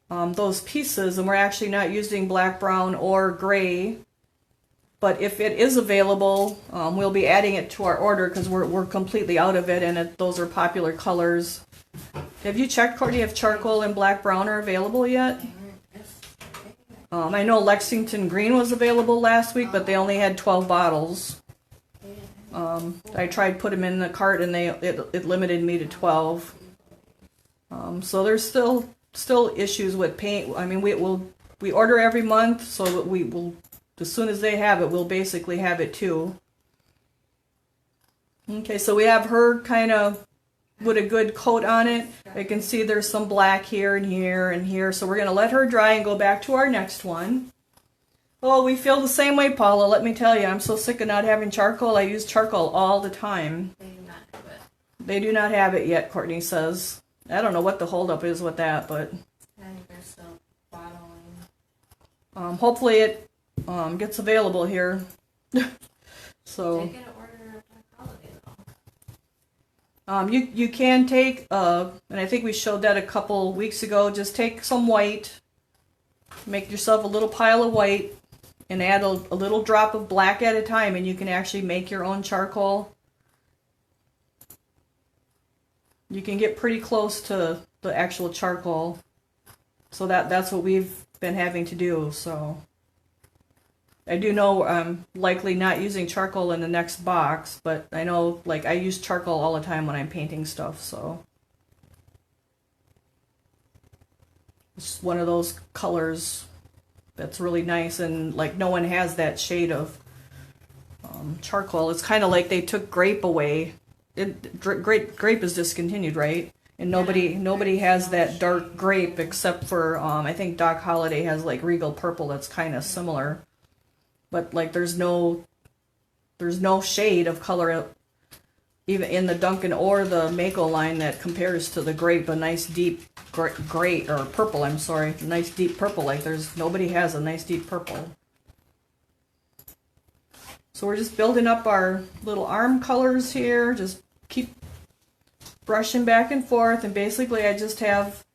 those pieces, and we're actually not using black, brown, or gray. But if it is available, we'll be adding it to our order because we're completely out of it, and those are popular colors. Have you checked, Courtney, if charcoal and black, brown are available yet? I know Lexington Green was available last week, but they only had 12 bottles. I tried put them in the cart, and it limited me to 12. So there's still issues with paint. I mean, we order every month, so we will, as soon as they have it, we'll basically have it too. Okay, so we have her kind of with a good coat on it. I can see there's some black here and here and here. So we're going to let her dry and go back to our next one. Oh, we feel the same way, Paula. Let me tell you, I'm so sick of not having charcoal. I use charcoal all the time. They do not have it. They do not have it yet, Courtney says. I don't know what the holdup is with that, but I think they're still bottling. hopefully it gets available here. So. Take it to order at Black Holiday, though. You can take, and I think we showed that a couple weeks ago, just take some white, make yourself a little pile of white, and add a little drop of black at a time, and you can actually make your own charcoal. You can get pretty close to the actual charcoal. So that's what we've been having to do, so. I do know I'm likely not using charcoal in the next box, but I know, like, I use charcoal all the time when I'm painting stuff, so. It's one of those colors that's really nice, and like no one has that shade of charcoal. It's kind of like they took grape away. Grape is discontinued, right? And nobody has that dark grape except for I think Doc Holliday has like Regal Purple that's kind of similar, but like there's no shade of color even in the Duncan or the Mako line that compares to the grape, a nice deep gray or purple. I'm sorry, nice deep purple. Like nobody has a nice deep purple. So we're just building up our little arm colors here. Just keep brushing back and forth, and basically I just have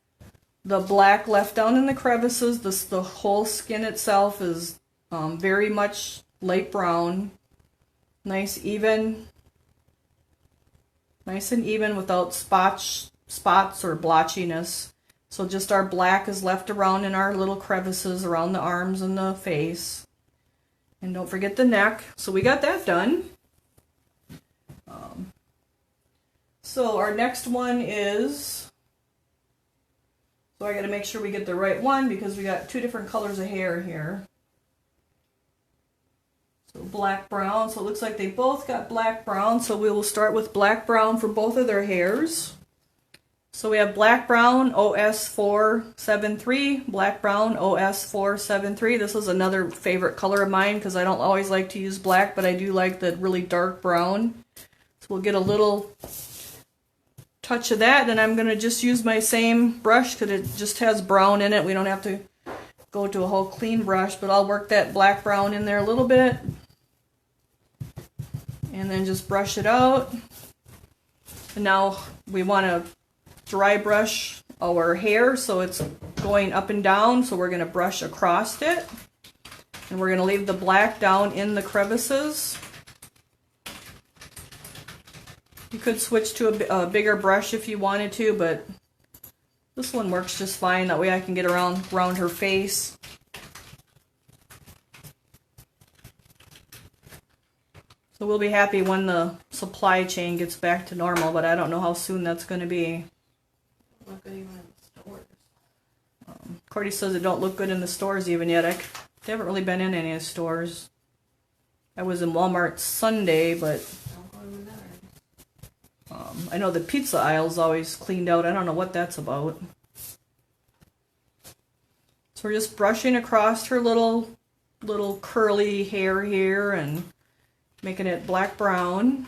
the black left down in the crevices. The whole skin itself is very much light brown, nice and even without spots or blotchiness. So just our black is left around in our little crevices around the arms and the face. And don't forget the neck. So we got that done. So our next one is, so I got to make sure we get the right one because we got two different colors of hair here. So black brown, so it looks like they both got black brown, so we will start with black brown for both of their hairs. So we have black brown OS473, black brown OS473. This is another favorite color of mine because I don't always like to use black, but I do like the really dark brown. So we'll get a little touch of that, and I'm going to just use my same brush because it just has brown in it. We don't have to go to a whole clean brush, but I'll work that black brown in there a little bit. And then just brush it out. And now we want to dry brush our hair so it's going up and down, so we're going to brush across it. And we're going to leave the black down in the crevices. You could switch to a bigger brush if you wanted to, but this one works just fine. That way I can get around her face. So we'll be happy when the supply chain gets back to normal, but I don't know how soon that's going to be. Look good even in the stores. Cordy says it don't look good in the stores even yet. They haven't really been in any of the stores. I was in Walmart Sunday, but Don't go in there. I know the pizza aisle's always cleaned out. I don't know what that's about. So we're just brushing across her little curly hair here and making it black brown.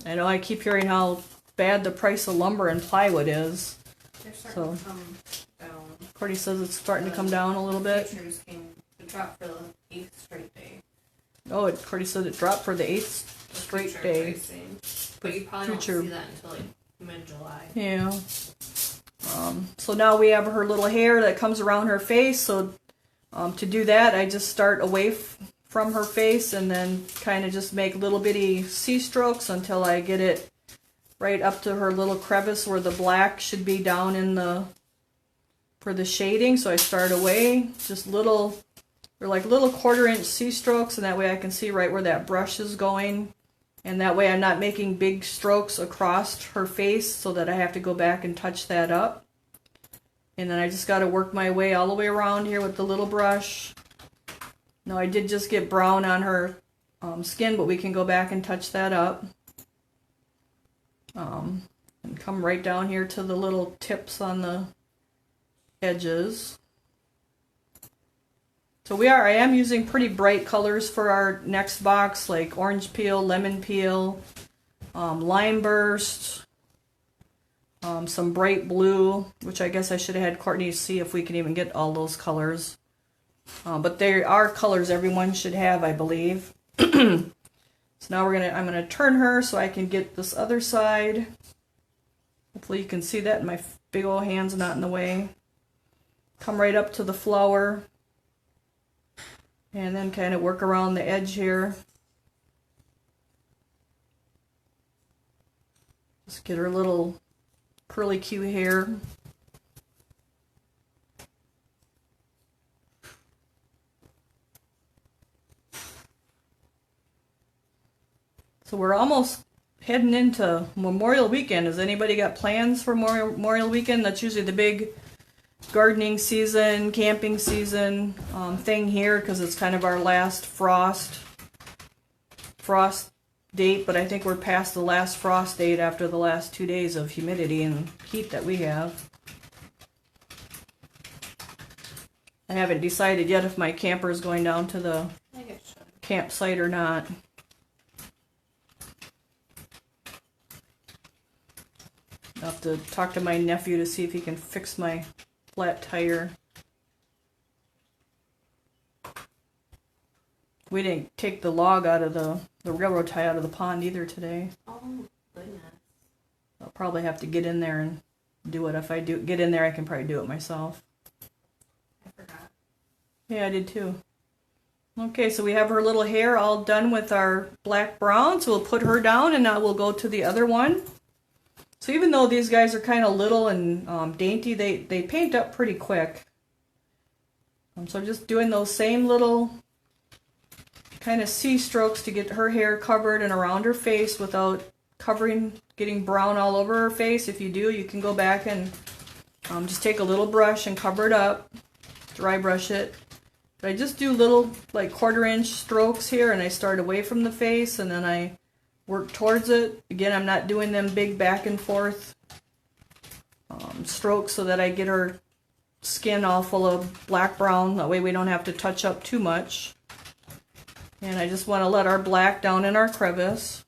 I know I keep hearing how bad the price of lumber and plywood is. They're starting to come down. Cordy says it's starting to come down a little bit. Pictures came to drop for the 8th straight day. Oh, Cordy said it dropped for the 8th straight day. Pricing. But you probably won't see that until like mid-July. Yeah. So now we have her little hair that comes around her face. So to do that, I just start away from her face and then kind of just make little bitty C-strokes until I get it right up to her little crevice where the black should be down in for the shading. So I start away, just little 1/4-inch C-strokes, and that way I can see right where that brush is going. And that way I'm not making big strokes across her face so that I have to go back and touch that up. And then I just got to work my way all the way around here with the little brush. Now I did just get brown on her skin, but we can go back and touch that up. And come right down here to the little tips on the edges. So I am using pretty bright colors for our next box, like orange peel, lemon peel, lime burst, some bright blue, which I guess I should have had Courtney see if we can even get all those colors. But there are colors everyone should have, I believe. So now I'm gonna turn her so I can get this other side. Hopefully you can see that, and my big old hand's not in the way. Come right up to the flower. And then kind of work around the edge here. Just get her little curly cute hair. So we're almost heading into Memorial Weekend. Has anybody got plans for Memorial Weekend? That's usually the big gardening season, camping season thing here, because it's kind of our last frost date, but I think we're past the last frost date after the last 2 days of humidity and heat that we have. I haven't decided yet if my camper is going down to the campsite or not. I'll have to talk to my nephew to see if he can fix my flat tire. We didn't take the log out of the railroad tie out of the pond either today. Oh, goodness. I'll probably have to get in there and do it. If I do get in there, I can probably do it myself. I forgot. Yeah, I did too. Okay, so we have her little hair all done with our black brown, so we'll put her down and now we'll go to the other one. So even though these guys are kind of little and dainty, they paint up pretty quick. So I'm just doing those same little kind of C strokes to get her hair covered and around her face without getting brown all over her face. If you do, you can go back and just take a little brush and cover it up, dry brush it. But I just do little like 1/4 inch strokes here, and I start away from the face and then I work towards it. Again, I'm not doing them big back and forth strokes so that I get her skin all full of black brown. That way we don't have to touch up too much. And I just want to let our black down in our crevice.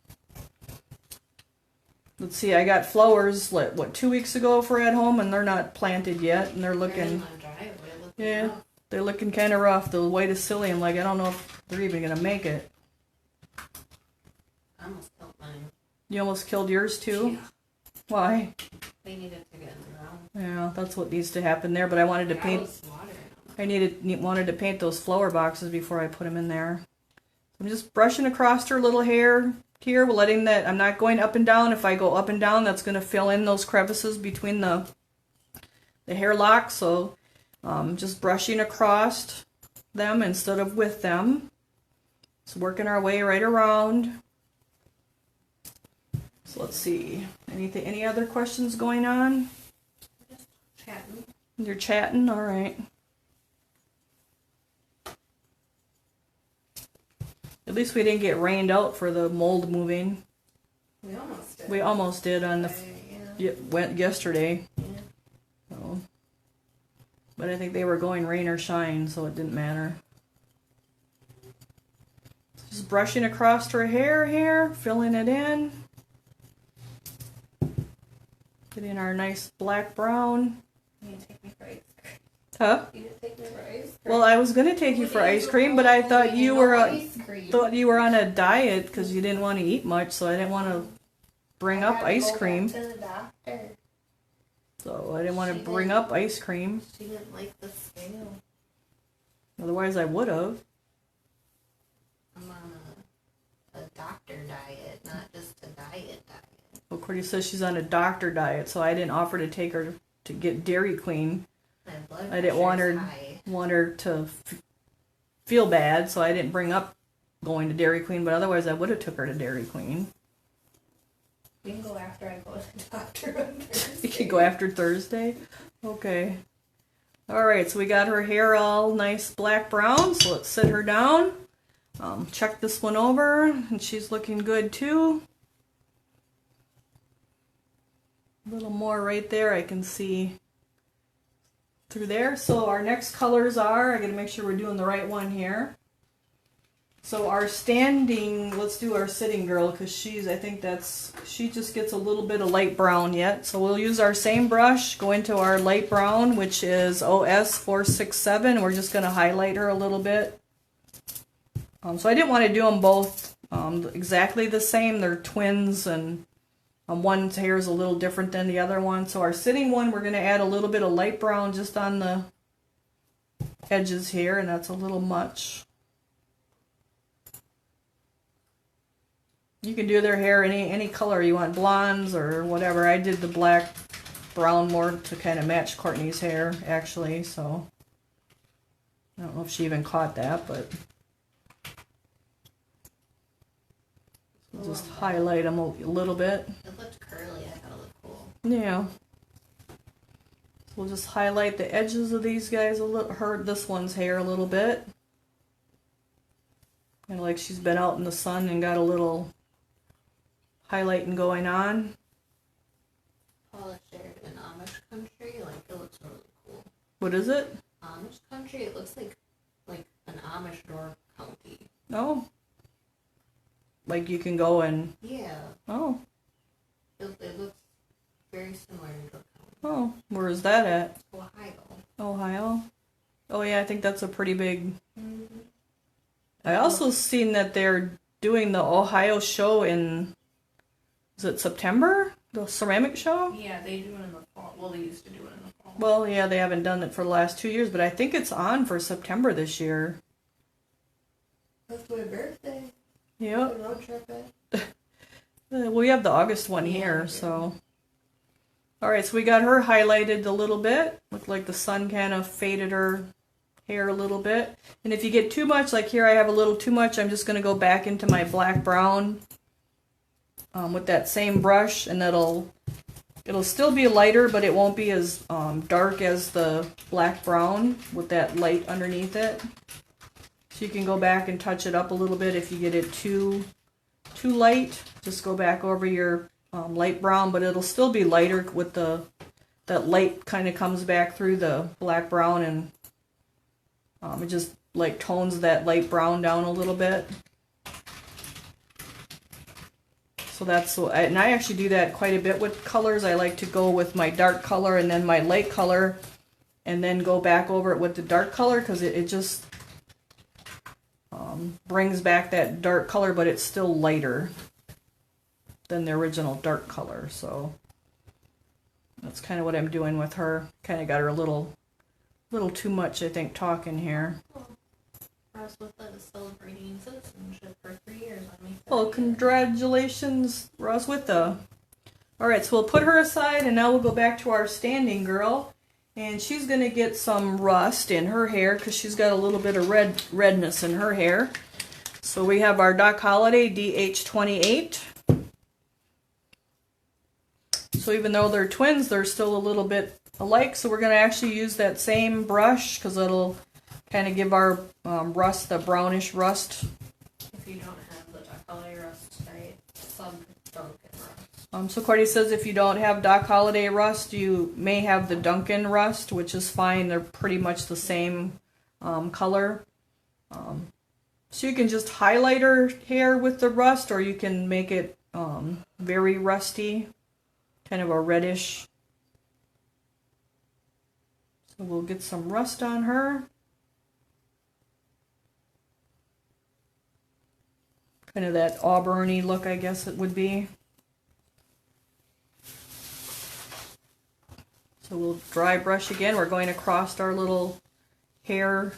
Let's see, I got flowers, what, 2 weeks ago for at home, and they're not planted yet, and they're looking, yeah, they're looking kind of rough. The white is silly. I'm like, I don't know if they're even going to make it. I almost killed mine. You almost killed yours too? Yeah. Why? They needed to get in the ground. Yeah, that's what needs to happen there, but I wanted to paint, wanted to paint those flower boxes before I put them in there. I'm just brushing across her little hair here, letting that, I'm not going up and down. If I go up and down, that's going to fill in those crevices between the hair locks. So just brushing across them instead of with them. So working our way right around. So let's see, any other questions going on? Just chatting. You're chatting, all right. At least we didn't get rained out for the mold moving. We almost did. We almost did on the went yesterday. Yeah. So, but I think they were going rain or shine, so it didn't matter. Just brushing across her hair here, filling it in. Getting our nice black brown. You didn't take me for ice cream. Huh? You didn't take me for ice cream. Well, I was gonna take you for ice cream, but I thought you were on a diet because you didn't want to eat much, so I didn't want to bring up ice cream. To the doctor. So I didn't want to bring up ice cream. She didn't like the scale. Otherwise, I would have. I'm on a doctor diet, not just a diet. Well, Cordy says she's on a doctor diet, so I didn't offer to take her to get Dairy Queen. I didn't want her to feel bad, so I didn't bring up going to Dairy Queen. But otherwise, I would have took her to Dairy Queen. We can go after I go to the doctor on Thursday. You can go after Thursday? Okay. Alright, so we got her hair all nice black brown, so let's sit her down. Check this one over, and she's looking good too. A little more right there, I can see through there. So our next colors are, I gotta make sure we're doing the right one here. So our standing, let's do our sitting girl, because she just gets a little bit of light brown yet. So we'll use our same brush, go into our light brown, which is OS 467. We're just going to highlight her a little bit. So I didn't want to do them both exactly the same. They're twins, and one's hair is a little different than the other one. So our sitting one, we're going to add a little bit of light brown just on the edges here, and that's a little much. You can do their hair any color you want, blondes or whatever. I did the black brown more to kind of match Courtney's hair, actually, so I don't know if she even caught that, but Just highlight them a little bit. It looked curly. I thought it looked cool. Yeah. We'll just highlight the edges of these guys a little. This one's hair a little bit. Kind of like she's been out in the sun and got a little highlighting going on. Paula shared in Amish country. Like, it looks really cool. What is it? Amish country. It looks like an Amish door county. Oh. Like you can go and... Yeah. Oh. It looks very similar to Door County. Oh. Where is that at? Ohio. Ohio? Oh yeah, I think that's a pretty big... Mm-hmm. I also seen that they're doing the Ohio show in... Is it September? The ceramic show? Yeah, they do it in the fall. Well, they used to do it in the fall. Well, yeah, they haven't done it for the last 2 years, but I think it's on for September this year. That's my birthday. Yep. Road trip it. We have the August one here, so... Alright, so we got her highlighted a little bit. Looked like the sun kind of faded her hair a little bit. And if you get too much, like here I have a little too much, I'm just going to go back into my black-brown with that same brush, and it'll still be lighter, but it won't be as dark as the black-brown with that light underneath it. So you can go back and touch it up a little bit if you get it too light. Just go back over your light brown, but it'll still be lighter with that light kind of comes back through the black brown, and it just like tones that light brown down a little bit. So that's and I actually do that quite a bit with colors. I like to go with my dark color and then my light color, and then go back over it with the dark color, because it just brings back that dark color, but it's still lighter than the original dark color. So that's kind of what I'm doing with her. Kind of got her a little too much, I think, talking here. Roswitha is celebrating citizenship for 3 years on May 30th. Well, congratulations, Roswitha. Alright, so we'll put her aside, and now we'll go back to our standing girl. And she's going to get some rust in her hair, because she's got a little bit of redness in her hair. So we have our Doc Holliday DH28. So even though they're twins, they're still a little bit alike. So we're going to actually use that same brush, because it'll kind of give our rust the brownish rust. If you don't have the Doc Holliday rust, right? Some Dunkin' rust. So Cordy says if you don't have Doc Holliday rust, you may have the Dunkin' rust, which is fine. They're pretty much the same color. So you can just highlight her hair with the rust, or you can make it very rusty, kind of a reddish. So we'll get some rust on her. Kind of that auburny look, I guess it would be. So we'll dry brush again. We're going across our little hair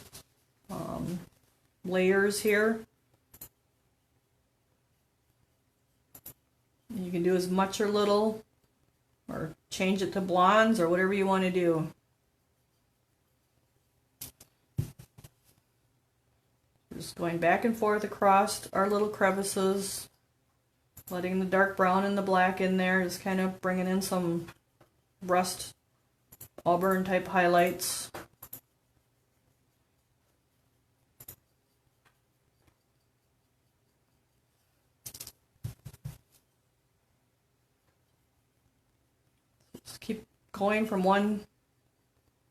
layers here. You can do as much or little, or change it to blondes, or whatever you want to do. Just going back and forth across our little crevices, letting the dark brown and the black in there, just kind of bringing in some rust, auburn type highlights. Just keep going from one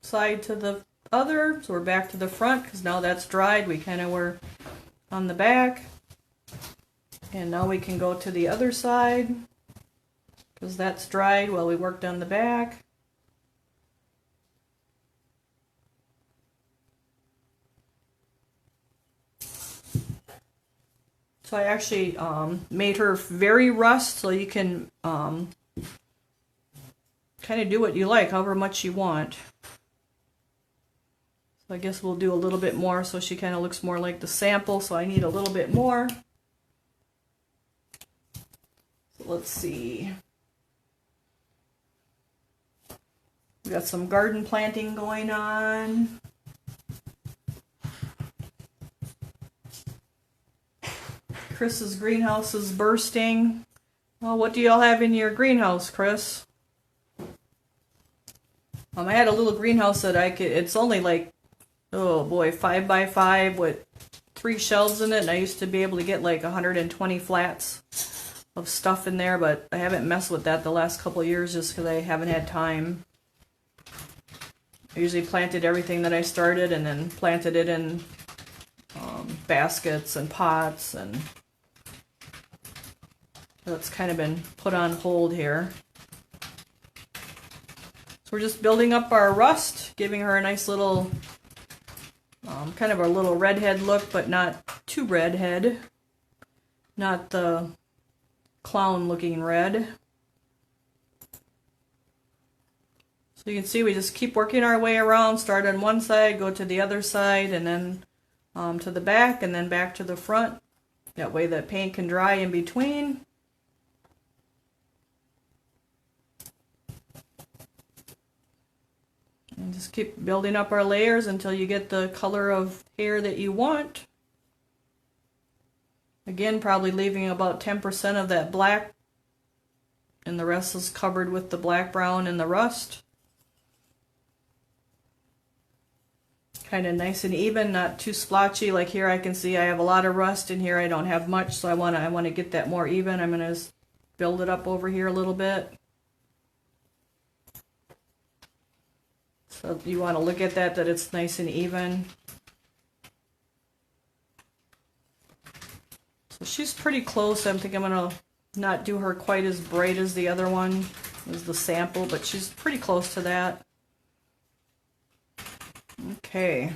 side to the other. So we're back to the front, because now that's dried. We kind of were on the back, and now we can go to the other side, because that's dried while we worked on the back. So I actually made her very rust, so you can kind of do what you like, however much you want. So I guess we'll do a little bit more, so she kind of looks more like the sample, so I need a little bit more. So let's see. We got some garden planting going on. Chris's greenhouse is bursting. Well, what do y'all have in your greenhouse, Chris? I had a little greenhouse that it's only like, oh boy, 5 by 5 with 3 shelves in it, and I used to be able to get like 120 flats of stuff in there, but I haven't messed with that the last couple of years just because I haven't had time. I usually planted everything that I started and then planted it in baskets and pots, and that's kind of been put on hold here. So we're just building up our rust, giving her a nice little, kind of a little redhead look, but not too redhead. Not the clown looking red. So you can see we just keep working our way around, start on one side, go to the other side, and then to the back, and then back to the front. That way the paint can dry in between. And just keep building up our layers until you get the color of hair that you want. Again, probably leaving about 10% of that black, and the rest is covered with the black, brown, and the rust. Kind of nice and even, not too splotchy. Like here I can see I have a lot of rust, and here I don't have much, so I want to get that more even. I'm going to build it up over here a little bit. So you want to look at that it's nice and even. So she's pretty close. I think I'm going to not do her quite as bright as the other one, as the sample, but she's pretty close to that. Okay.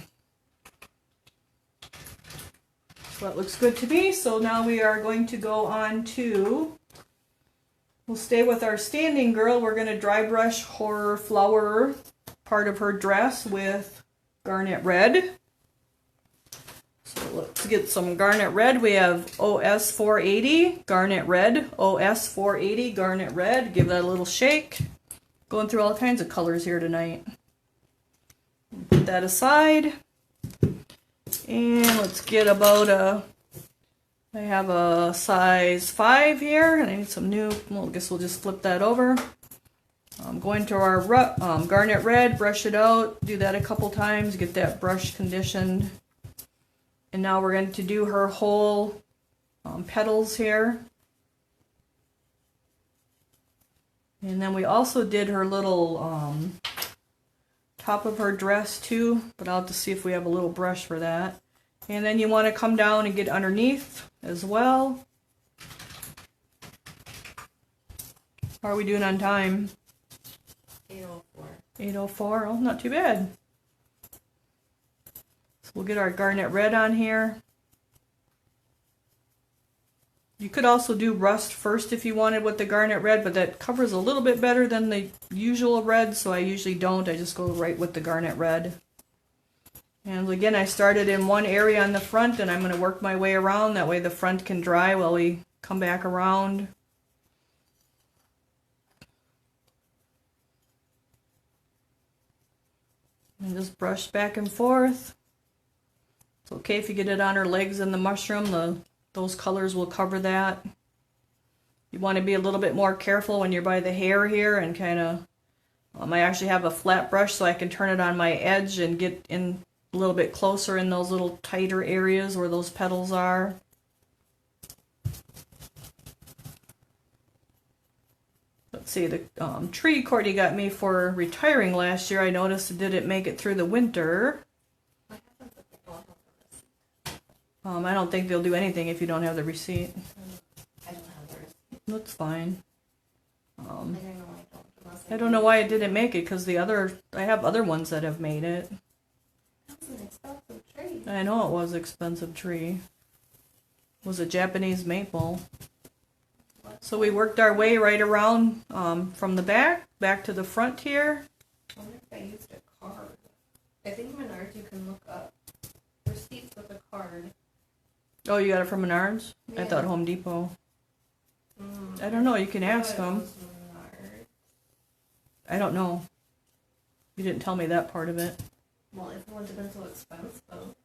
So that looks good to me. So now we are going to go on to, we'll stay with our standing girl. We're going to dry brush her flower part of her dress with garnet red. So let's get some garnet red. We have OS 480 garnet red, OS 480 garnet red. Give that a little shake. Going through all kinds of colors here tonight. Put that aside. And let's get about I have a size 5 here, and I need some new, well, I guess we'll just flip that over. I'm going to our garnet red, brush it out, do that a couple times, get that brush conditioned. And now we're going to do her whole petals here. And then we also did her little top of her dress too, but I'll have to see if we have a little brush for that. And then you want to come down and get underneath as well. How are we doing on time? 8:04. 8:04, oh, not too bad. So we'll get our garnet red on here. You could also do rust first if you wanted with the garnet red, but that covers a little bit better than the usual red, so I usually don't. I just go right with the garnet red. And again, I started in one area on the front, and I'm going to work my way around. That way the front can dry while we come back around. And just brush back and forth. It's okay if you get it on her legs and the mushroom. Those colors will cover that. You want to be a little bit more careful when you're by the hair here and kind of, I actually have a flat brush so I can turn it on my edge and get in a little bit closer in those little tighter areas where those petals are. Let's see, the tree Courtney got me for retiring last year, I noticed it didn't make it through the winter. I don't think they'll do anything if you don't have the receipt. I don't have the receipt. That's fine. I don't know why it didn't make it, because I have other ones that have made it. That's an expensive tree. I know it was an expensive tree. It was a Japanese maple. So we worked our way right around from the back to the front here. I wonder if I used a card. I think Menards you can look up receipts with a card. Oh, you got it from Menards? Yeah. I thought Home Depot. I don't know. You can ask them. I don't know. You didn't tell me that part of it. Well, it wouldn't have been so expensive.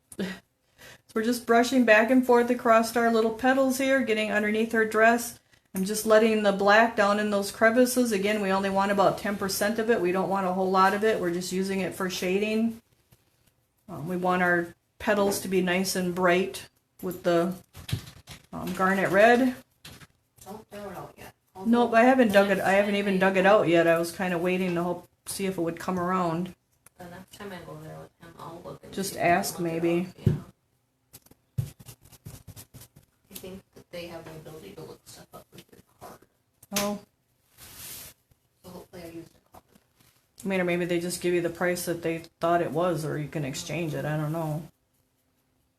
we're just brushing back and forth across our little petals here, getting underneath her dress. I'm just letting the black down in those crevices. Again, we only want about 10% of it. We don't want a whole lot of it. We're just using it for shading. We want our petals to be nice and bright with the garnet red. Don't throw it out yet. Nope, I haven't dug it. I haven't even dug it out yet. I was kind of waiting to see if it would come around. The next time I go there with him, I'll look and Just see if I can ask, look it maybe. up, yeah. I think that they have the ability to look stuff up with your card. Oh, So hopefully I used a card. I mean, or maybe they just give you the price that they thought it was, or you can exchange it. I don't know.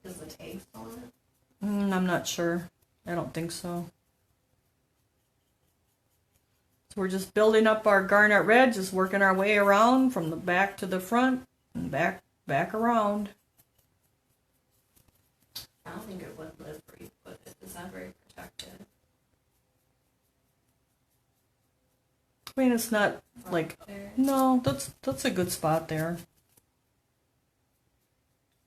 Is the tag still on it? I'm not sure. I don't think so. So we're just building up our garnet red, just working our way around from the back to the front and back around. I don't think it would live free, but it is not very protected. I mean, it's not like, There. no, that's a good spot there.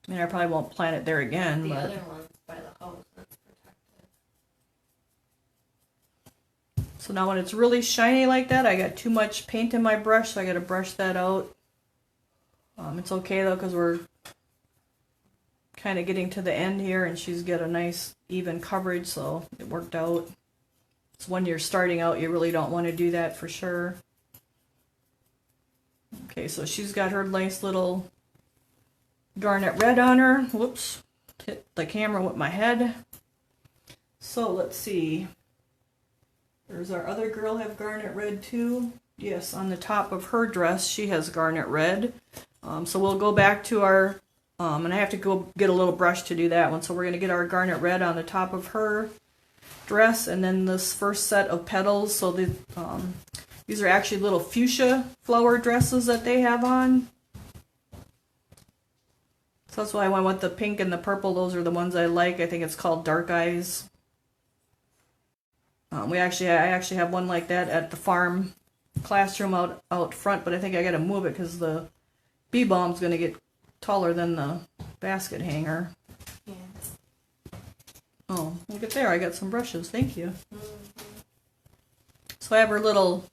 I mean, I probably won't plant it there again, The but other one's by the house, that's protected. so now when it's really shiny like that, I got too much paint in my brush, so I got to brush that out. It's okay though, because we're kind of getting to the end here, and she's got a nice even coverage, so it worked out. So when you're starting out, you really don't want to do that for sure. Okay, so she's got her nice little garnet red on her. Whoops, hit the camera with my head. So let's see. There's our other girl have garnet red too. Yes, on the top of her dress, she has garnet red. So we'll go back to our, and I have to go get a little brush to do that one. So we're going to get our garnet red on the top of her dress, and then this first set of petals. So these are actually little fuchsia flower dresses that they have on. So that's why I went with the pink and the purple. Those are the ones I like. I think it's called Dark Eyes. I actually have one like that at the farm classroom out front, but I think I got to move it because the bee balm's going to get taller than the basket hanger. Yeah. Oh, look at there. I got some brushes. Thank you. Mm-hmm. So I have her little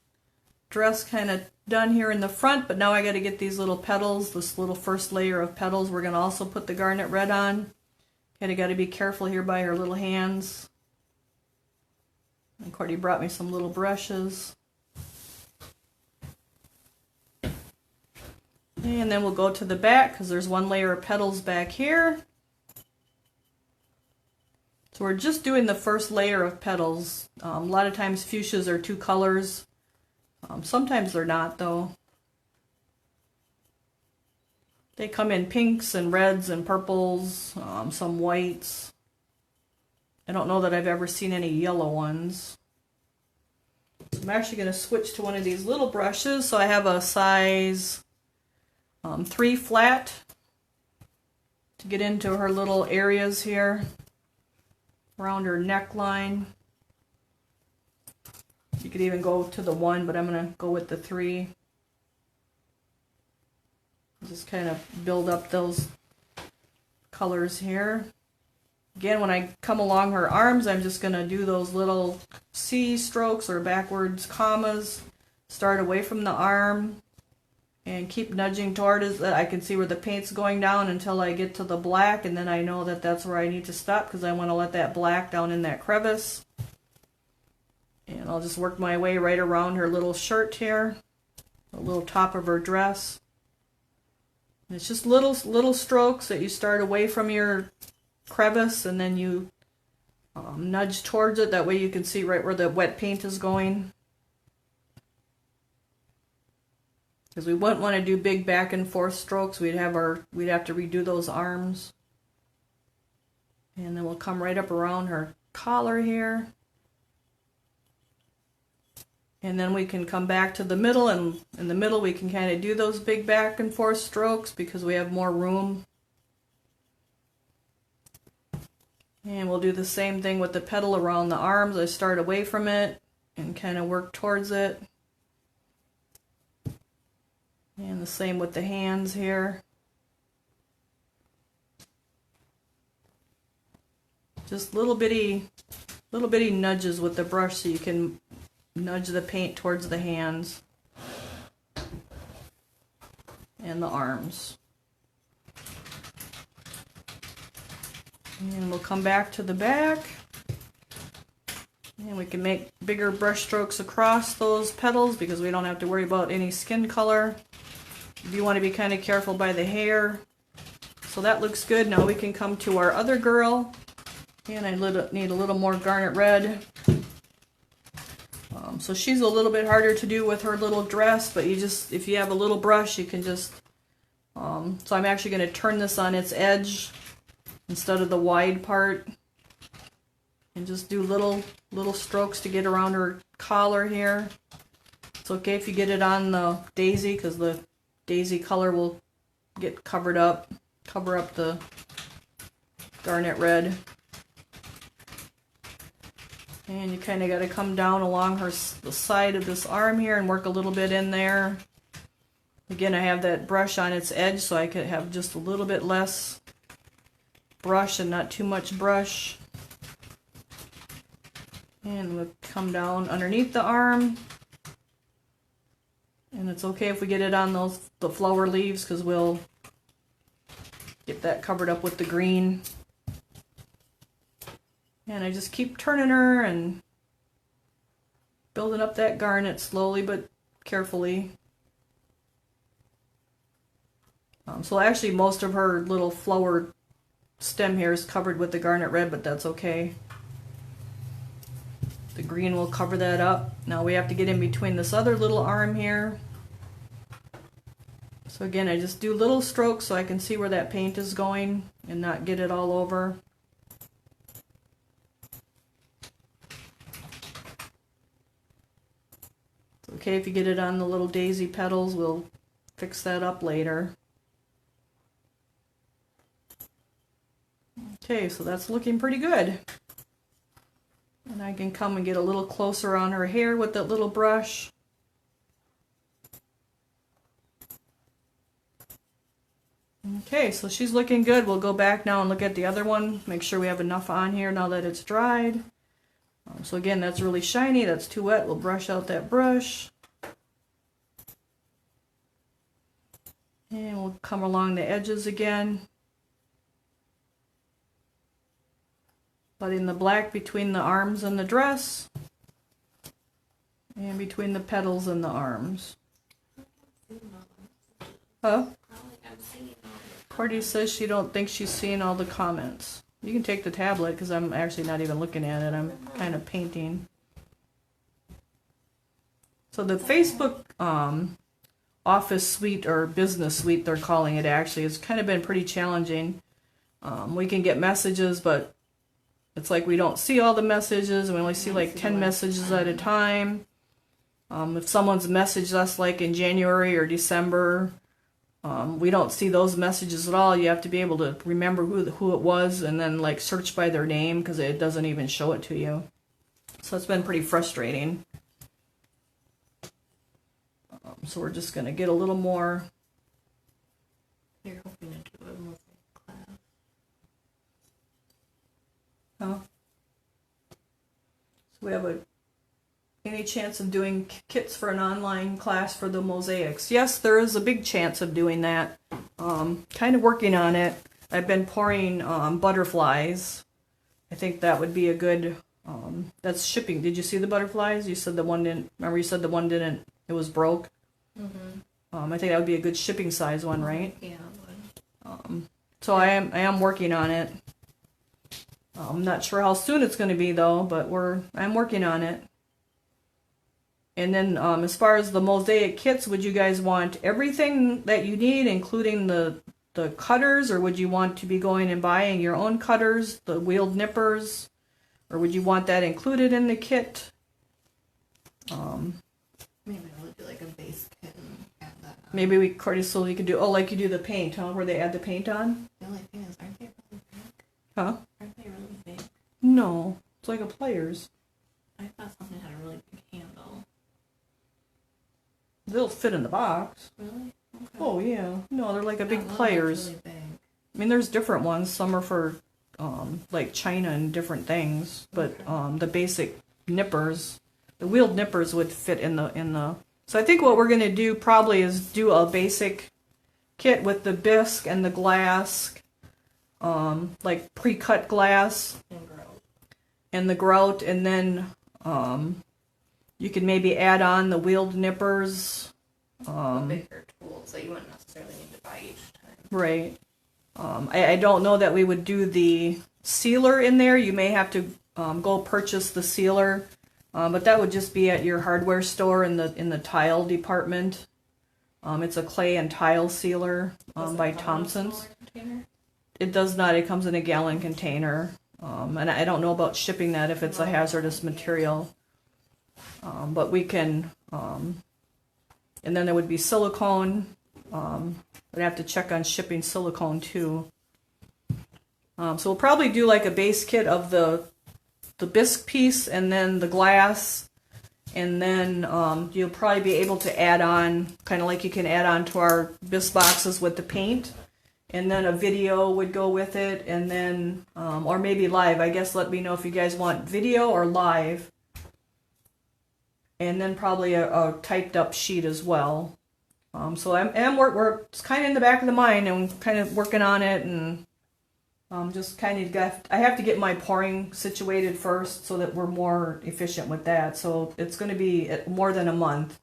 dress kind of done here in the front, but now I got to get these little petals, this little first layer of petals. We're going to also put the garnet red on. Kind of got to be careful here by her little hands. And Courtney brought me some little brushes. And then we'll go to the back because there's one layer of petals back here. So we're just doing the first layer of petals. A lot of times fuchsias are two colors. Sometimes they're not though. They come in pinks and reds and purples, some whites. I don't know that I've ever seen any yellow ones. So I'm actually going to switch to one of these little brushes. So I have a size 3 flat to get into her little areas here around her neckline. You could even go to the 1, but I'm going to go with the 3. Just kind of build up those colors here. Again, when I come along her arms, I'm just going to do those little C strokes or backwards commas. Start away from the arm and keep nudging toward it. I can see where the paint's going down until I get to the black, and then I know that that's where I need to stop because I want to let that black down in that crevice. And I'll just work my way right around her little shirt here, the little top of her dress. And it's just little strokes that you start away from your crevice and then you nudge towards it. That way you can see right where the wet paint is going. Because we wouldn't want to do big back and forth strokes. We'd have to redo those arms. And then we'll come right up around her collar here. And then we can come back to the middle, and in the middle we can kind of do those big back and forth strokes because we have more room. And we'll do the same thing with the petal around the arms. I start away from it and kind of work towards it. And the same with the hands here. Just little bitty nudges with the brush so you can nudge the paint towards the hands and the arms. And we'll come back to the back. And we can make bigger brush strokes across those petals because we don't have to worry about any skin color. You want to be kind of careful by the hair. So that looks good. Now we can come to our other girl. And I need a little more garnet red. So she's a little bit harder to do with her little dress, but if you have a little brush, you can just, so I'm actually going to turn this on its edge instead of the wide part. And just do little strokes to get around her collar here. It's okay if you get it on the daisy because the daisy color will get cover up the garnet red. And you kind of got to come down along the side of this arm here and work a little bit in there. Again, I have that brush on its edge so I could have just a little bit less brush and not too much brush. And we'll come down underneath the arm. And it's okay if we get it on the flower leaves because we'll get that covered up with the green. And I just keep turning her and building up that garnet slowly but carefully. So actually most of her little flower stem here is covered with the garnet red, but that's okay. The green will cover that up. Now we have to get in between this other little arm here. So again, I just do little strokes so I can see where that paint is going and not get it all over. It's okay if you get it on the little daisy petals, we'll fix that up later. Okay, so that's looking pretty good. And I can come and get a little closer on her hair with that little brush. Okay, so she's looking good. We'll go back now and look at the other one. Make sure we have enough on here now that it's dried. So again, that's really shiny. That's too wet. We'll brush out that brush. And we'll come along the edges again. Letting the black between the arms and the dress. And between the petals and the arms. Huh? Cordy says she don't think she's seeing all the comments. You can take the tablet because I'm actually not even looking at it. I'm kind of painting. So the Facebook office suite or business suite they're calling it actually has kind of been pretty challenging. We can get messages, but it's like we don't see all the messages and we only see like 10 messages at a time. If someone's messaged us like in January or December, we don't see those messages at all. You have to be able to remember who it was and then like search by their name because it doesn't even show it to you. So it's been pretty frustrating. So we're just going to get a little more. You're hoping to do a Mosaic class. Huh? So we have any chance of doing kits for an online class for the Mosaics? Yes, there is a big chance of doing that. Kind of working on it. I've been pouring butterflies. I think that would be a good, that's shipping. Did you see the butterflies? You said the one didn't, remember you said the one didn't, it was broke? Mm-hmm. I think that would be a good shipping size one, right? Yeah, it would. So I am working on it. I'm not sure how soon it's going to be though, but I'm working on it. And then as far as the Mosaic kits, would you guys want everything that you need, including the cutters, or would you want to be going and buying your own cutters, the wheeled nippers, or would you want that included in the kit? Maybe I would do like a base kit and add that on. Maybe we could do, like you do the paint, huh? Where they add the paint on? The only thing is, aren't they really big? Huh? Aren't they really big? No, it's like a player's. I thought something had a really big handle. They'll fit in the box. Really? Okay. Oh yeah. No, they're like a big That one looks player's. really big. I mean, there's different ones. Some are for like china and different things, but the basic nippers, the wheeled nippers would fit in the. So I think what we're gonna do probably is do a basic kit with the bisque and the glass, like pre-cut glass and the grout, and then you could maybe add on the wheeled nippers. Bigger tools that you wouldn't necessarily need to buy each time. Right. I don't know that we would do the sealer in there. You may have to go purchase the sealer, but that would just be at your hardware store in the tile department. It's a clay and tile sealer by Thompson's. It does not. It comes in a gallon container, and I don't know about shipping that if it's a hazardous material. But we can, and then there would be silicone. I'd have to check on shipping silicone too. So we'll probably do like a base kit of the bisque piece and then the glass, and then you'll probably be able to add on, kind of like you can add on to our bisque boxes with the paint, and then a video would go with it, and then or maybe live. I guess let me know if you guys want video or live, and then probably a typed up sheet as well. So we're it's kind of in the back of the mind, and I'm kind of working on it, and just kind of I have to get my pouring situated first so that we're more efficient with that. So it's going to be more than a month.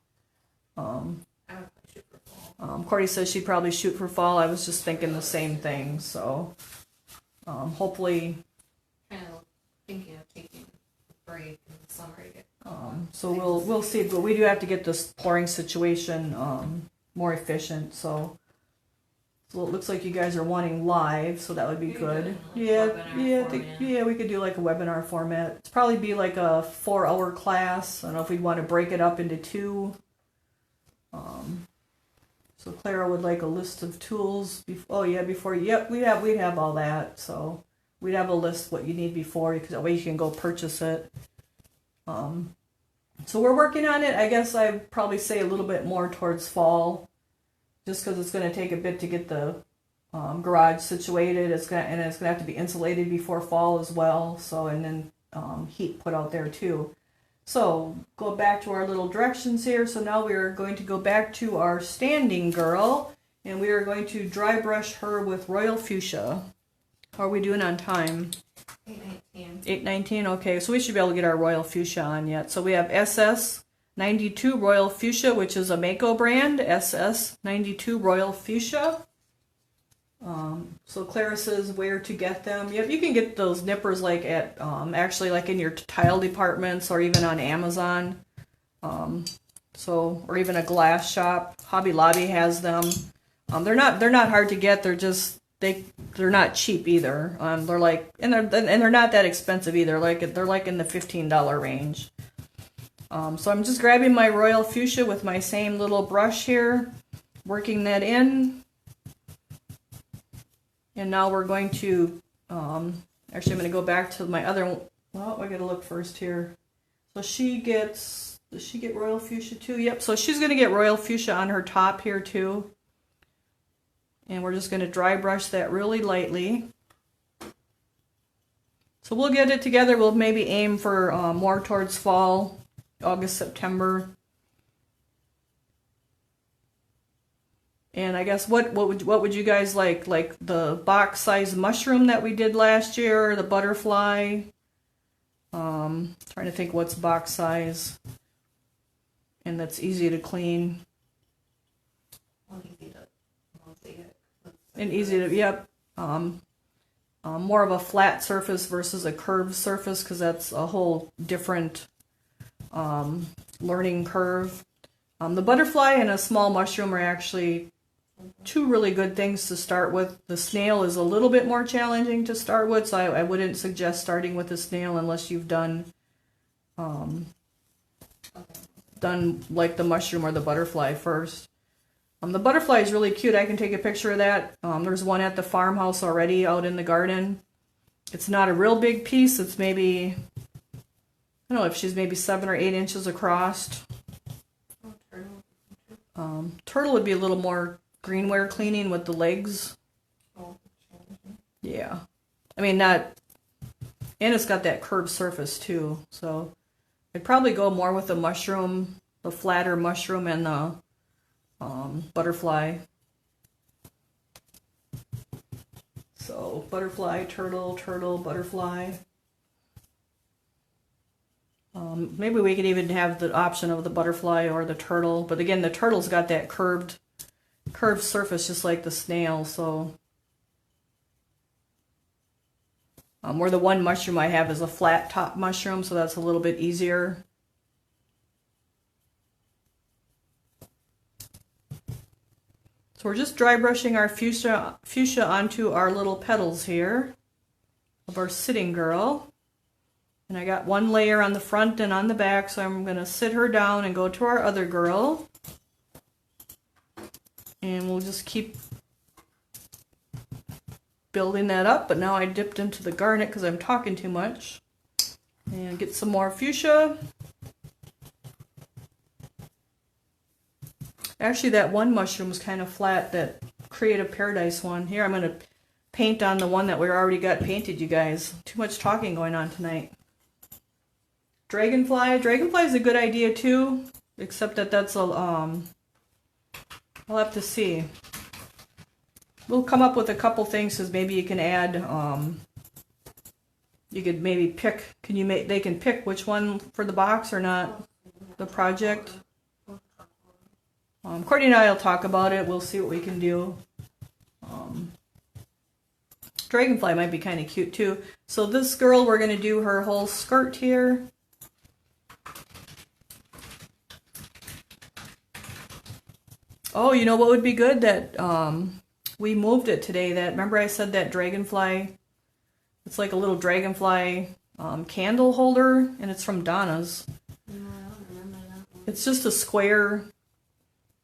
Cordy says she'd probably shoot for fall. I was just thinking the same thing. So hopefully. Kind of thinking of taking a break in the summer to get. So we'll see, but we do have to get this pouring situation more efficient. So it looks like you guys are wanting live, so that would be good. Yeah, we could do like a webinar format. It's probably be like a 4-hour class. I don't know if we'd want to break it up into 2. So Clara would like a list of tools. We'd have all that. So we'd have a list what you need before, because that way you can go purchase it. So we're working on it. I guess I'd probably say a little bit more towards fall, just because it's going to take a bit to get the garage situated. It's gonna have to be insulated before fall as well. So, and then heat put out there too. So go back to our little directions here. So now we are going to go back to our standing girl, and we are going to dry brush her with Royal Fuchsia. How are we doing on time? 8:19. Okay, so we should be able to get our Royal Fuchsia on yet. So we have SS92 Royal Fuchsia, which is a Mako brand. SS92 Royal Fuchsia. So Clara says where to get them. Yep, you can get those nippers like at actually like in your tile departments or even on Amazon. Or even a glass shop. Hobby Lobby has them. They're not hard to get. They're just they're not cheap either. They're like and they're not that expensive either. They're like in the $15 range. So I'm just grabbing my Royal Fuchsia with my same little brush here, working that in. And now we're going to, actually I'm going to go back to my other, I got to look first here. So does she get Royal Fuchsia too? Yep, so she's going to get Royal Fuchsia on her top here too. And we're just going to dry brush that really lightly. So we'll get it together. We'll maybe aim for more towards fall, August, September. And I guess what would you guys like? Like the box size mushroom that we did last year, the butterfly. Trying to think what's box size and that's easy to clean. And easy to, yep. More of a flat surface versus a curved surface, because that's a whole different learning curve. The butterfly and a small mushroom are actually 2 really good things to start with. The snail is a little bit more challenging to start with, so I wouldn't suggest starting with the snail unless you've done like the mushroom or the butterfly first. The butterfly is really cute. I can take a picture of that. There's one at the farmhouse already out in the garden. It's not a real big piece. It's maybe, I don't know if she's maybe 7 or 8 inches across. Turtle would be a little more greenware cleaning with the legs. Yeah. I mean, not, and it's got that curved surface too. So I'd probably go more with the mushroom, the flatter mushroom, and the butterfly. So butterfly, turtle, turtle, butterfly. Maybe we could even have the option of the butterfly or the turtle. But again, the turtle's got that curved surface just like the snail. So where the one mushroom I have is a flat top mushroom, so that's a little bit easier. So we're just dry brushing our fuchsia onto our little petals here of our sitting girl. And I got one layer on the front and on the back, so I'm going to sit her down and go to our other girl. And we'll just keep building that up, but now I dipped into the garnet because I'm talking too much. And get some more fuchsia. Actually, that one mushroom is kind of flat, that Creative Paradise one. Here, I'm going to paint on the one that we already got painted, you guys. Too much talking going on tonight. Dragonfly. Dragonfly is a good idea too, except that that's a, I'll have to see. We'll come up with a couple things, because maybe you can add, you could maybe pick, they can pick which one for the box or not, the project. Courtney and I will talk about it. We'll see what we can do. Dragonfly might be kind of cute too. So this girl, we're going to do her whole skirt here. Oh, you know what would be good? That we moved it today. That, remember I said that dragonfly, it's like a little dragonfly candle holder, and it's from Donna's. No, I don't remember that one. It's just a square,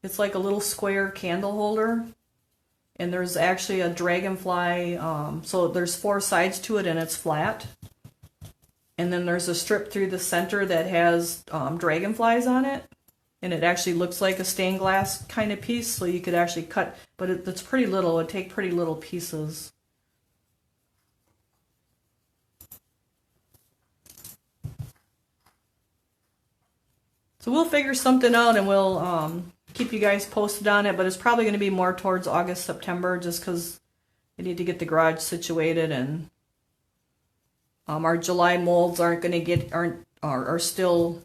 it's like a little square candle holder, and there's actually a dragonfly, so there's 4 sides to it and it's flat. And then there's a strip through the center that has dragonflies on it. And it actually looks like a stained glass kind of piece, so you could actually cut, but it's pretty little. It would take pretty little pieces. So we'll figure something out, and we'll keep you guys posted on it, but it's probably going to be more towards August, September, just because we need to get the garage situated, and our July molds are still.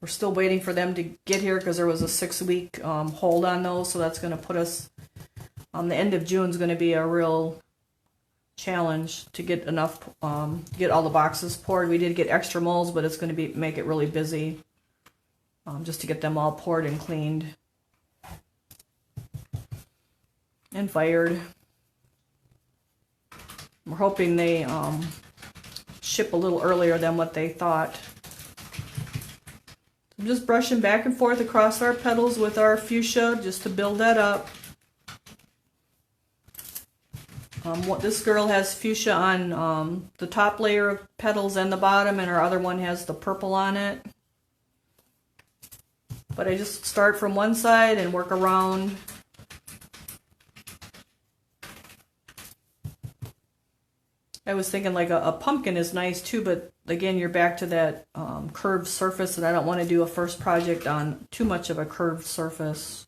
We're still waiting for them to get here because there was a 6-week hold on those, so that's going to put us, the end of June is going to be a real challenge to get enough, get all the boxes poured. We did get extra molds, but it's going to make it really busy just to get them all poured and cleaned and fired. We're hoping they ship a little earlier than what they thought. I'm just brushing back and forth across our petals with our fuchsia just to build that up. This girl has fuchsia on the top layer of petals and the bottom, and our other one has the purple on it. But I just start from one side and work around. I was thinking like a pumpkin is nice too, but again, you're back to that curved surface, and I don't want to do a first project on too much of a curved surface.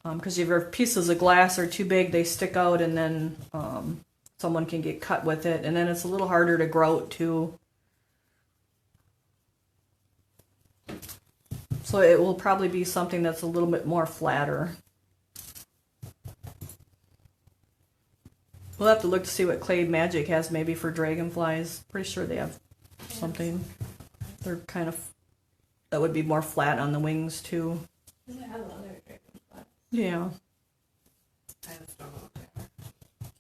Because if your pieces of glass are too big, they stick out, and then someone can get cut with it, and then it's a little harder to grout too. So it will probably be something that's a little bit more flatter. We'll have to look to see what Clay Magic has maybe for dragonflies. Pretty sure they have something. They're kind of, that would be more flat on the wings too. Does it have other dragonflies? Yeah. I just don't know what they are.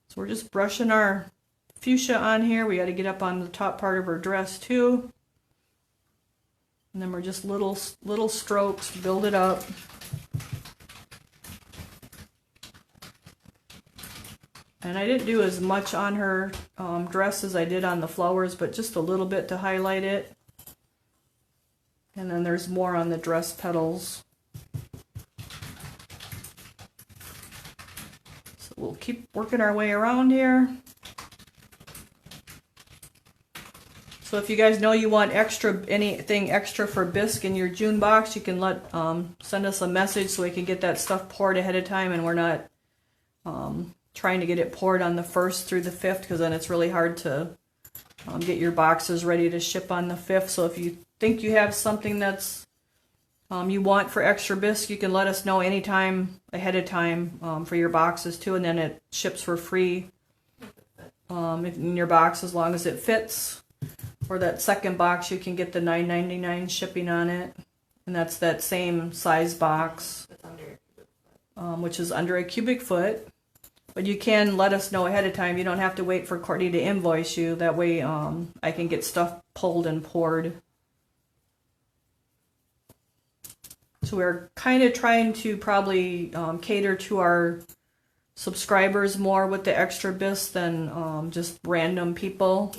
So we're just brushing our fuchsia on here. We got to get up on the top part of her dress too. And then we're just little strokes, build it up. And I didn't do as much on her dress as I did on the flowers, but just a little bit to highlight it. And then there's more on the dress petals. we'll keep working our way around here. So if you guys know you want anything extra for Bisque in your June box, you can send us a message so we can get that stuff poured ahead of time, and we're not trying to get it poured on the 1st through the 5th, because then it's really hard to get your boxes ready to ship on the 5th. So if you think you have something that's you want for extra Bisque, you can let us know anytime ahead of time for your boxes too, and then it ships for free in your box as long as it fits. For that second box, you can get the $9.99 shipping on it, and that's that same size box, which is under a cubic foot. But you can let us know ahead of time. You don't have to wait for Courtney to invoice you. That way I can get stuff pulled and poured. So we're kind of trying to probably cater to our subscribers more with the extra Bisque than just random people.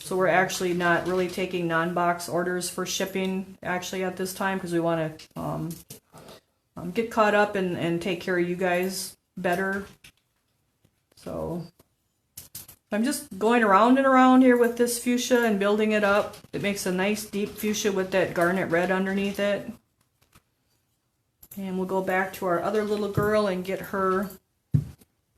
So we're actually not really taking non-box orders for shipping actually at this time, because we want to get caught up and take care of you guys better. So I'm just going around and around here with this fuchsia and building it up. It makes a nice deep fuchsia with that garnet red underneath it. And we'll go back to our other little girl and get her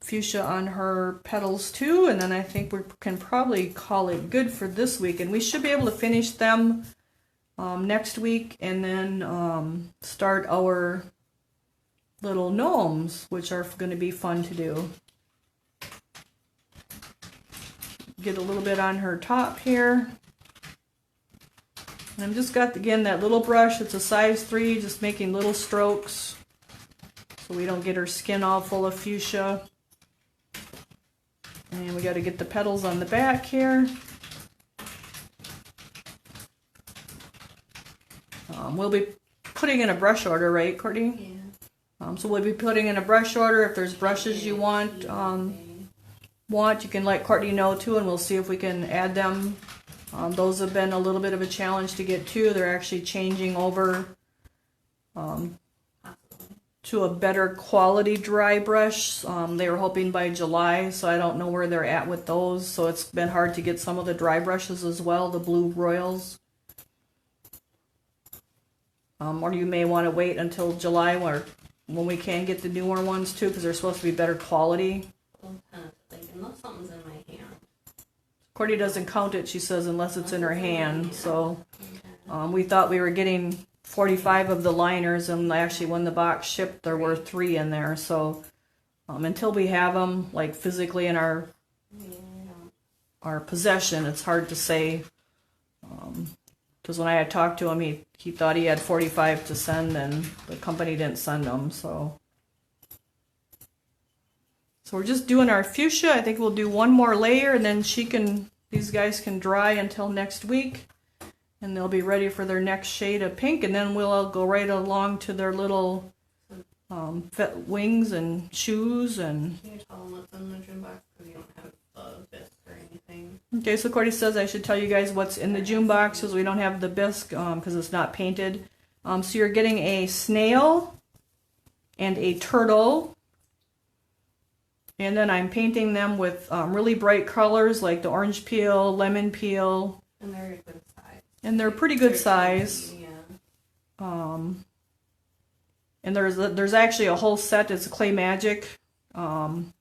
fuchsia on her petals too, and then I think we can probably call it good for this week, and we should be able to finish them next week, and then start our little gnomes, which are going to be fun to do. Get a little bit on her top here, and I've just got again that little brush. It's a size 3, just making little strokes so we don't get her skin all full of fuchsia. And we got to get the petals on the back here. We'll be putting in a brush order, right, Courtney? Yeah. So we'll be putting in a brush order. If there's brushes you want, you can let Courtney know too, and we'll see if we can add them. Those have been a little bit of a challenge to get to. They're actually changing over to a better quality dry brush. They were hoping by July, so I don't know where they're at with those. So it's been hard to get some of the dry brushes as well, the blue royals. Or you may want to wait until July when we can get the newer ones too, because they're supposed to be better quality. Unless something's in my hand. Courtney doesn't count it, she says, unless it's in her hand. So we thought we were getting 45 of the liners, and actually when the box shipped there were 3 in there. So until we have them like physically in our possession, it's hard to say, because when I had talked to him, he thought he had 45 to send, and the company didn't send them. So we're just doing our fuchsia. I think we'll do one more layer, and then these guys can dry until next week. And they'll be ready for their next shade of pink, and then we'll go right along to their little wings and shoes. And can you tell them what's in the June box, because you don't have the bisque or anything? Okay, so Courtney says I should tell you guys what's in the June box, because we don't have the bisque because it's not painted. So you're getting a snail and a turtle, and then I'm painting them with really bright colors like the orange peel, lemon peel. And they're a good size. And they're pretty good size. Yeah. And there's actually a whole set. It's a Clay Magic. Can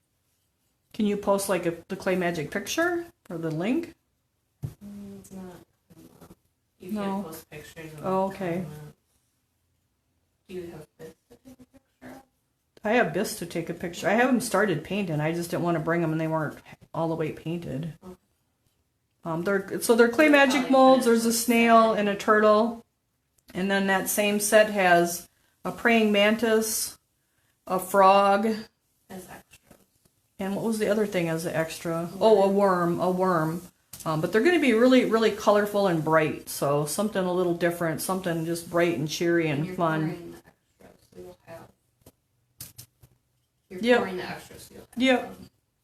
you post like the Clay Magic picture or the link? It's not. You No. can't post pictures. Oh, okay. Do you have Bisque to take a picture of? I have Bisque to take a picture. I haven't started painting. I just didn't want to bring them, and they weren't all the way painted. Okay. They're Clay Magic molds. There's a snail and a turtle, and then that same set has a praying mantis, a frog, As extras. and what was the other thing as an extra? Oh, a worm. But they're going to be really, really colorful and bright. So something a little different, something just bright and cheery and you're fun. pouring the extras, so you'll have. You're Yep. pouring the extras, so you'll have. Yep.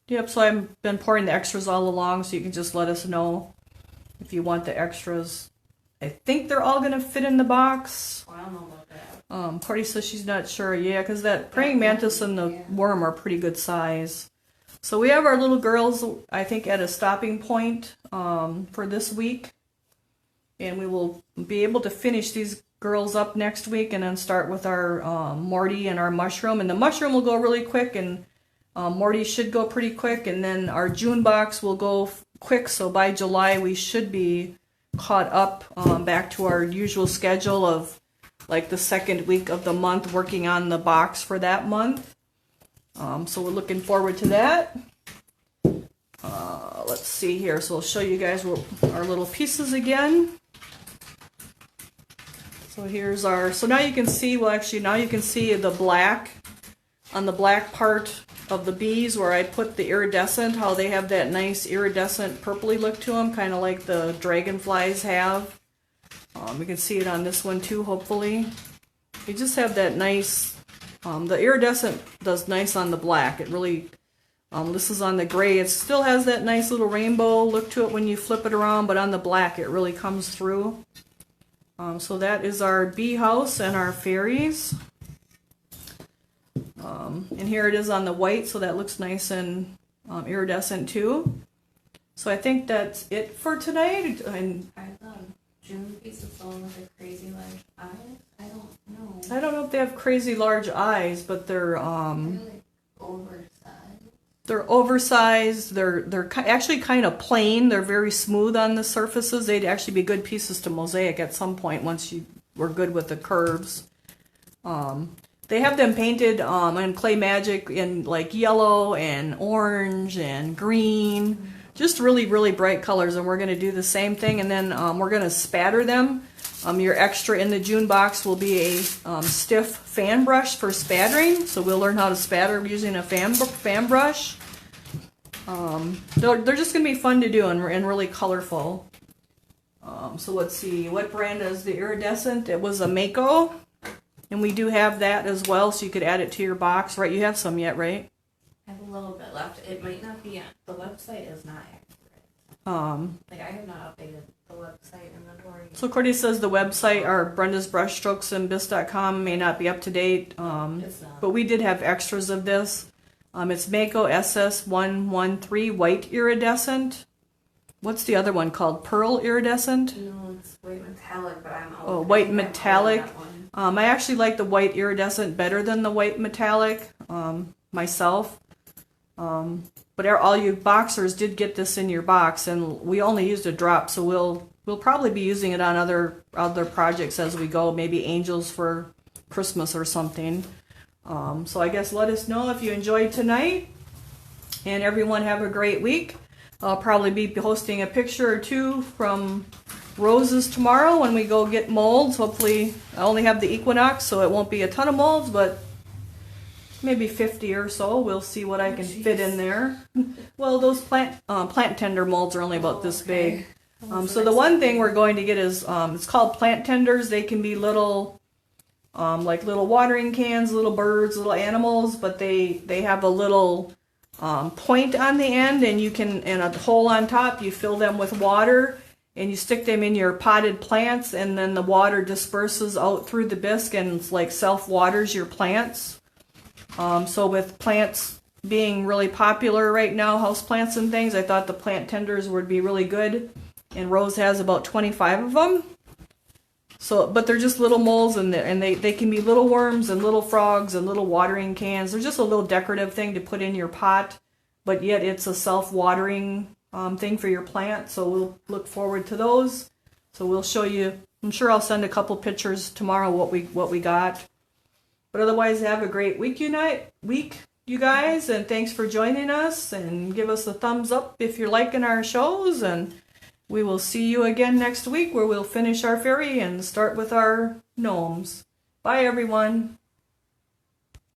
Yep, so I've been pouring the extras all along, so you can just let us know if you want the extras. I think they're all going to fit in the box. Well, I don't know about that. Courtney says she's not sure. Yeah, because that praying mantis and the worm are pretty good size. So we have our little girls, I think, at a stopping point for this week. And we will be able to finish these girls up next week and then start with our Morty and our mushroom. And the mushroom will go really quick, and Morty should go pretty quick. And then our June box will go quick. So by July, we should be caught up back to our usual schedule of like the second week of the month, working on the box for that month. So we're looking forward to that. Let's see here. So I'll show you guys our little pieces again. So here's our, so now you can see, well actually now you can see the black, on the black part of the bees where I put the iridescent, how they have that nice iridescent purpley look to them, kind of like the dragonflies have. You can see it on this one too, hopefully. You just have that nice, the iridescent does nice on the black. It really, this is on the gray. It still has that nice little rainbow look to it when you flip it around, but on the black it really comes through. So that is our bee house and our fairies. And here it is on the white, so that looks nice and iridescent too. So I think that's it for tonight. And I love June piece of phone with the crazy large eyes. I don't know. I don't know if they have crazy large eyes, but they're like oversized. They're oversized. They're actually kind of plain. They're very smooth on the surfaces. They'd actually be good pieces to mosaic at some point once you were good with the curves. They have them painted in Clay Magic in like yellow and orange and green. Just really, really bright colors, and we're going to do the same thing, and then we're going to spatter them. Your extra in the June box will be a stiff fan brush for spattering, so we'll learn how to spatter using a fan brush. They're just going to be fun to do and really colorful. So let's see, what brand is the iridescent? It was a Mako, and we do have that as well, so you could add it to your box. Right, you have some yet, right? I have a little bit left. It might not be on the website is not accurate. Like I have not updated the website inventory. So Courtney says the website, or Brenda's Brushstrokes and Bisque.com, may not be up to date. It's not. But we did have extras of this. It's Mako SS113 white iridescent. What's the other one called? Pearl iridescent? No, it's white metallic, but I'm Oh, white metallic. I actually like the white iridescent better than the white metallic myself. But all you boxers did get this in your box, and we only used a drop, so we'll probably be using it on other projects as we go, maybe angels for Christmas or something. So I guess let us know if you enjoyed tonight, and everyone have a great week. I'll probably be posting a picture or two from roses tomorrow when we go get molds. Hopefully I only have the equinox, so it won't be a ton of molds, but maybe 50 or so. We'll see what I can fit in there. Well, those plant tender molds are only about this big. So the one thing we're going to get is, it's called plant tenders. They can be little, like little watering cans, little birds, little animals, but they have a little point on the end, and you can, and a hole on top, you fill them with water, and you stick them in your potted plants, and then the water disperses out through the bisque and it's like self-waters your plants. So with plants being really popular right now, house plants and things, I thought the plant tenders would be really good. And Rose has about 25 of them. So, but they're just little molds, and they can be little worms and little frogs and little watering cans. They're just a little decorative thing to put in your pot, but yet it's a self-watering thing for your plant. So we'll look forward to those. So we'll show you. I'm sure I'll send a couple pictures tomorrow what we got. But otherwise, have a great week, you guys, and thanks for joining us. And give us a thumbs up if you're liking our shows, and we will see you again next week where we'll finish our fairy and start with our gnomes. Bye, everyone.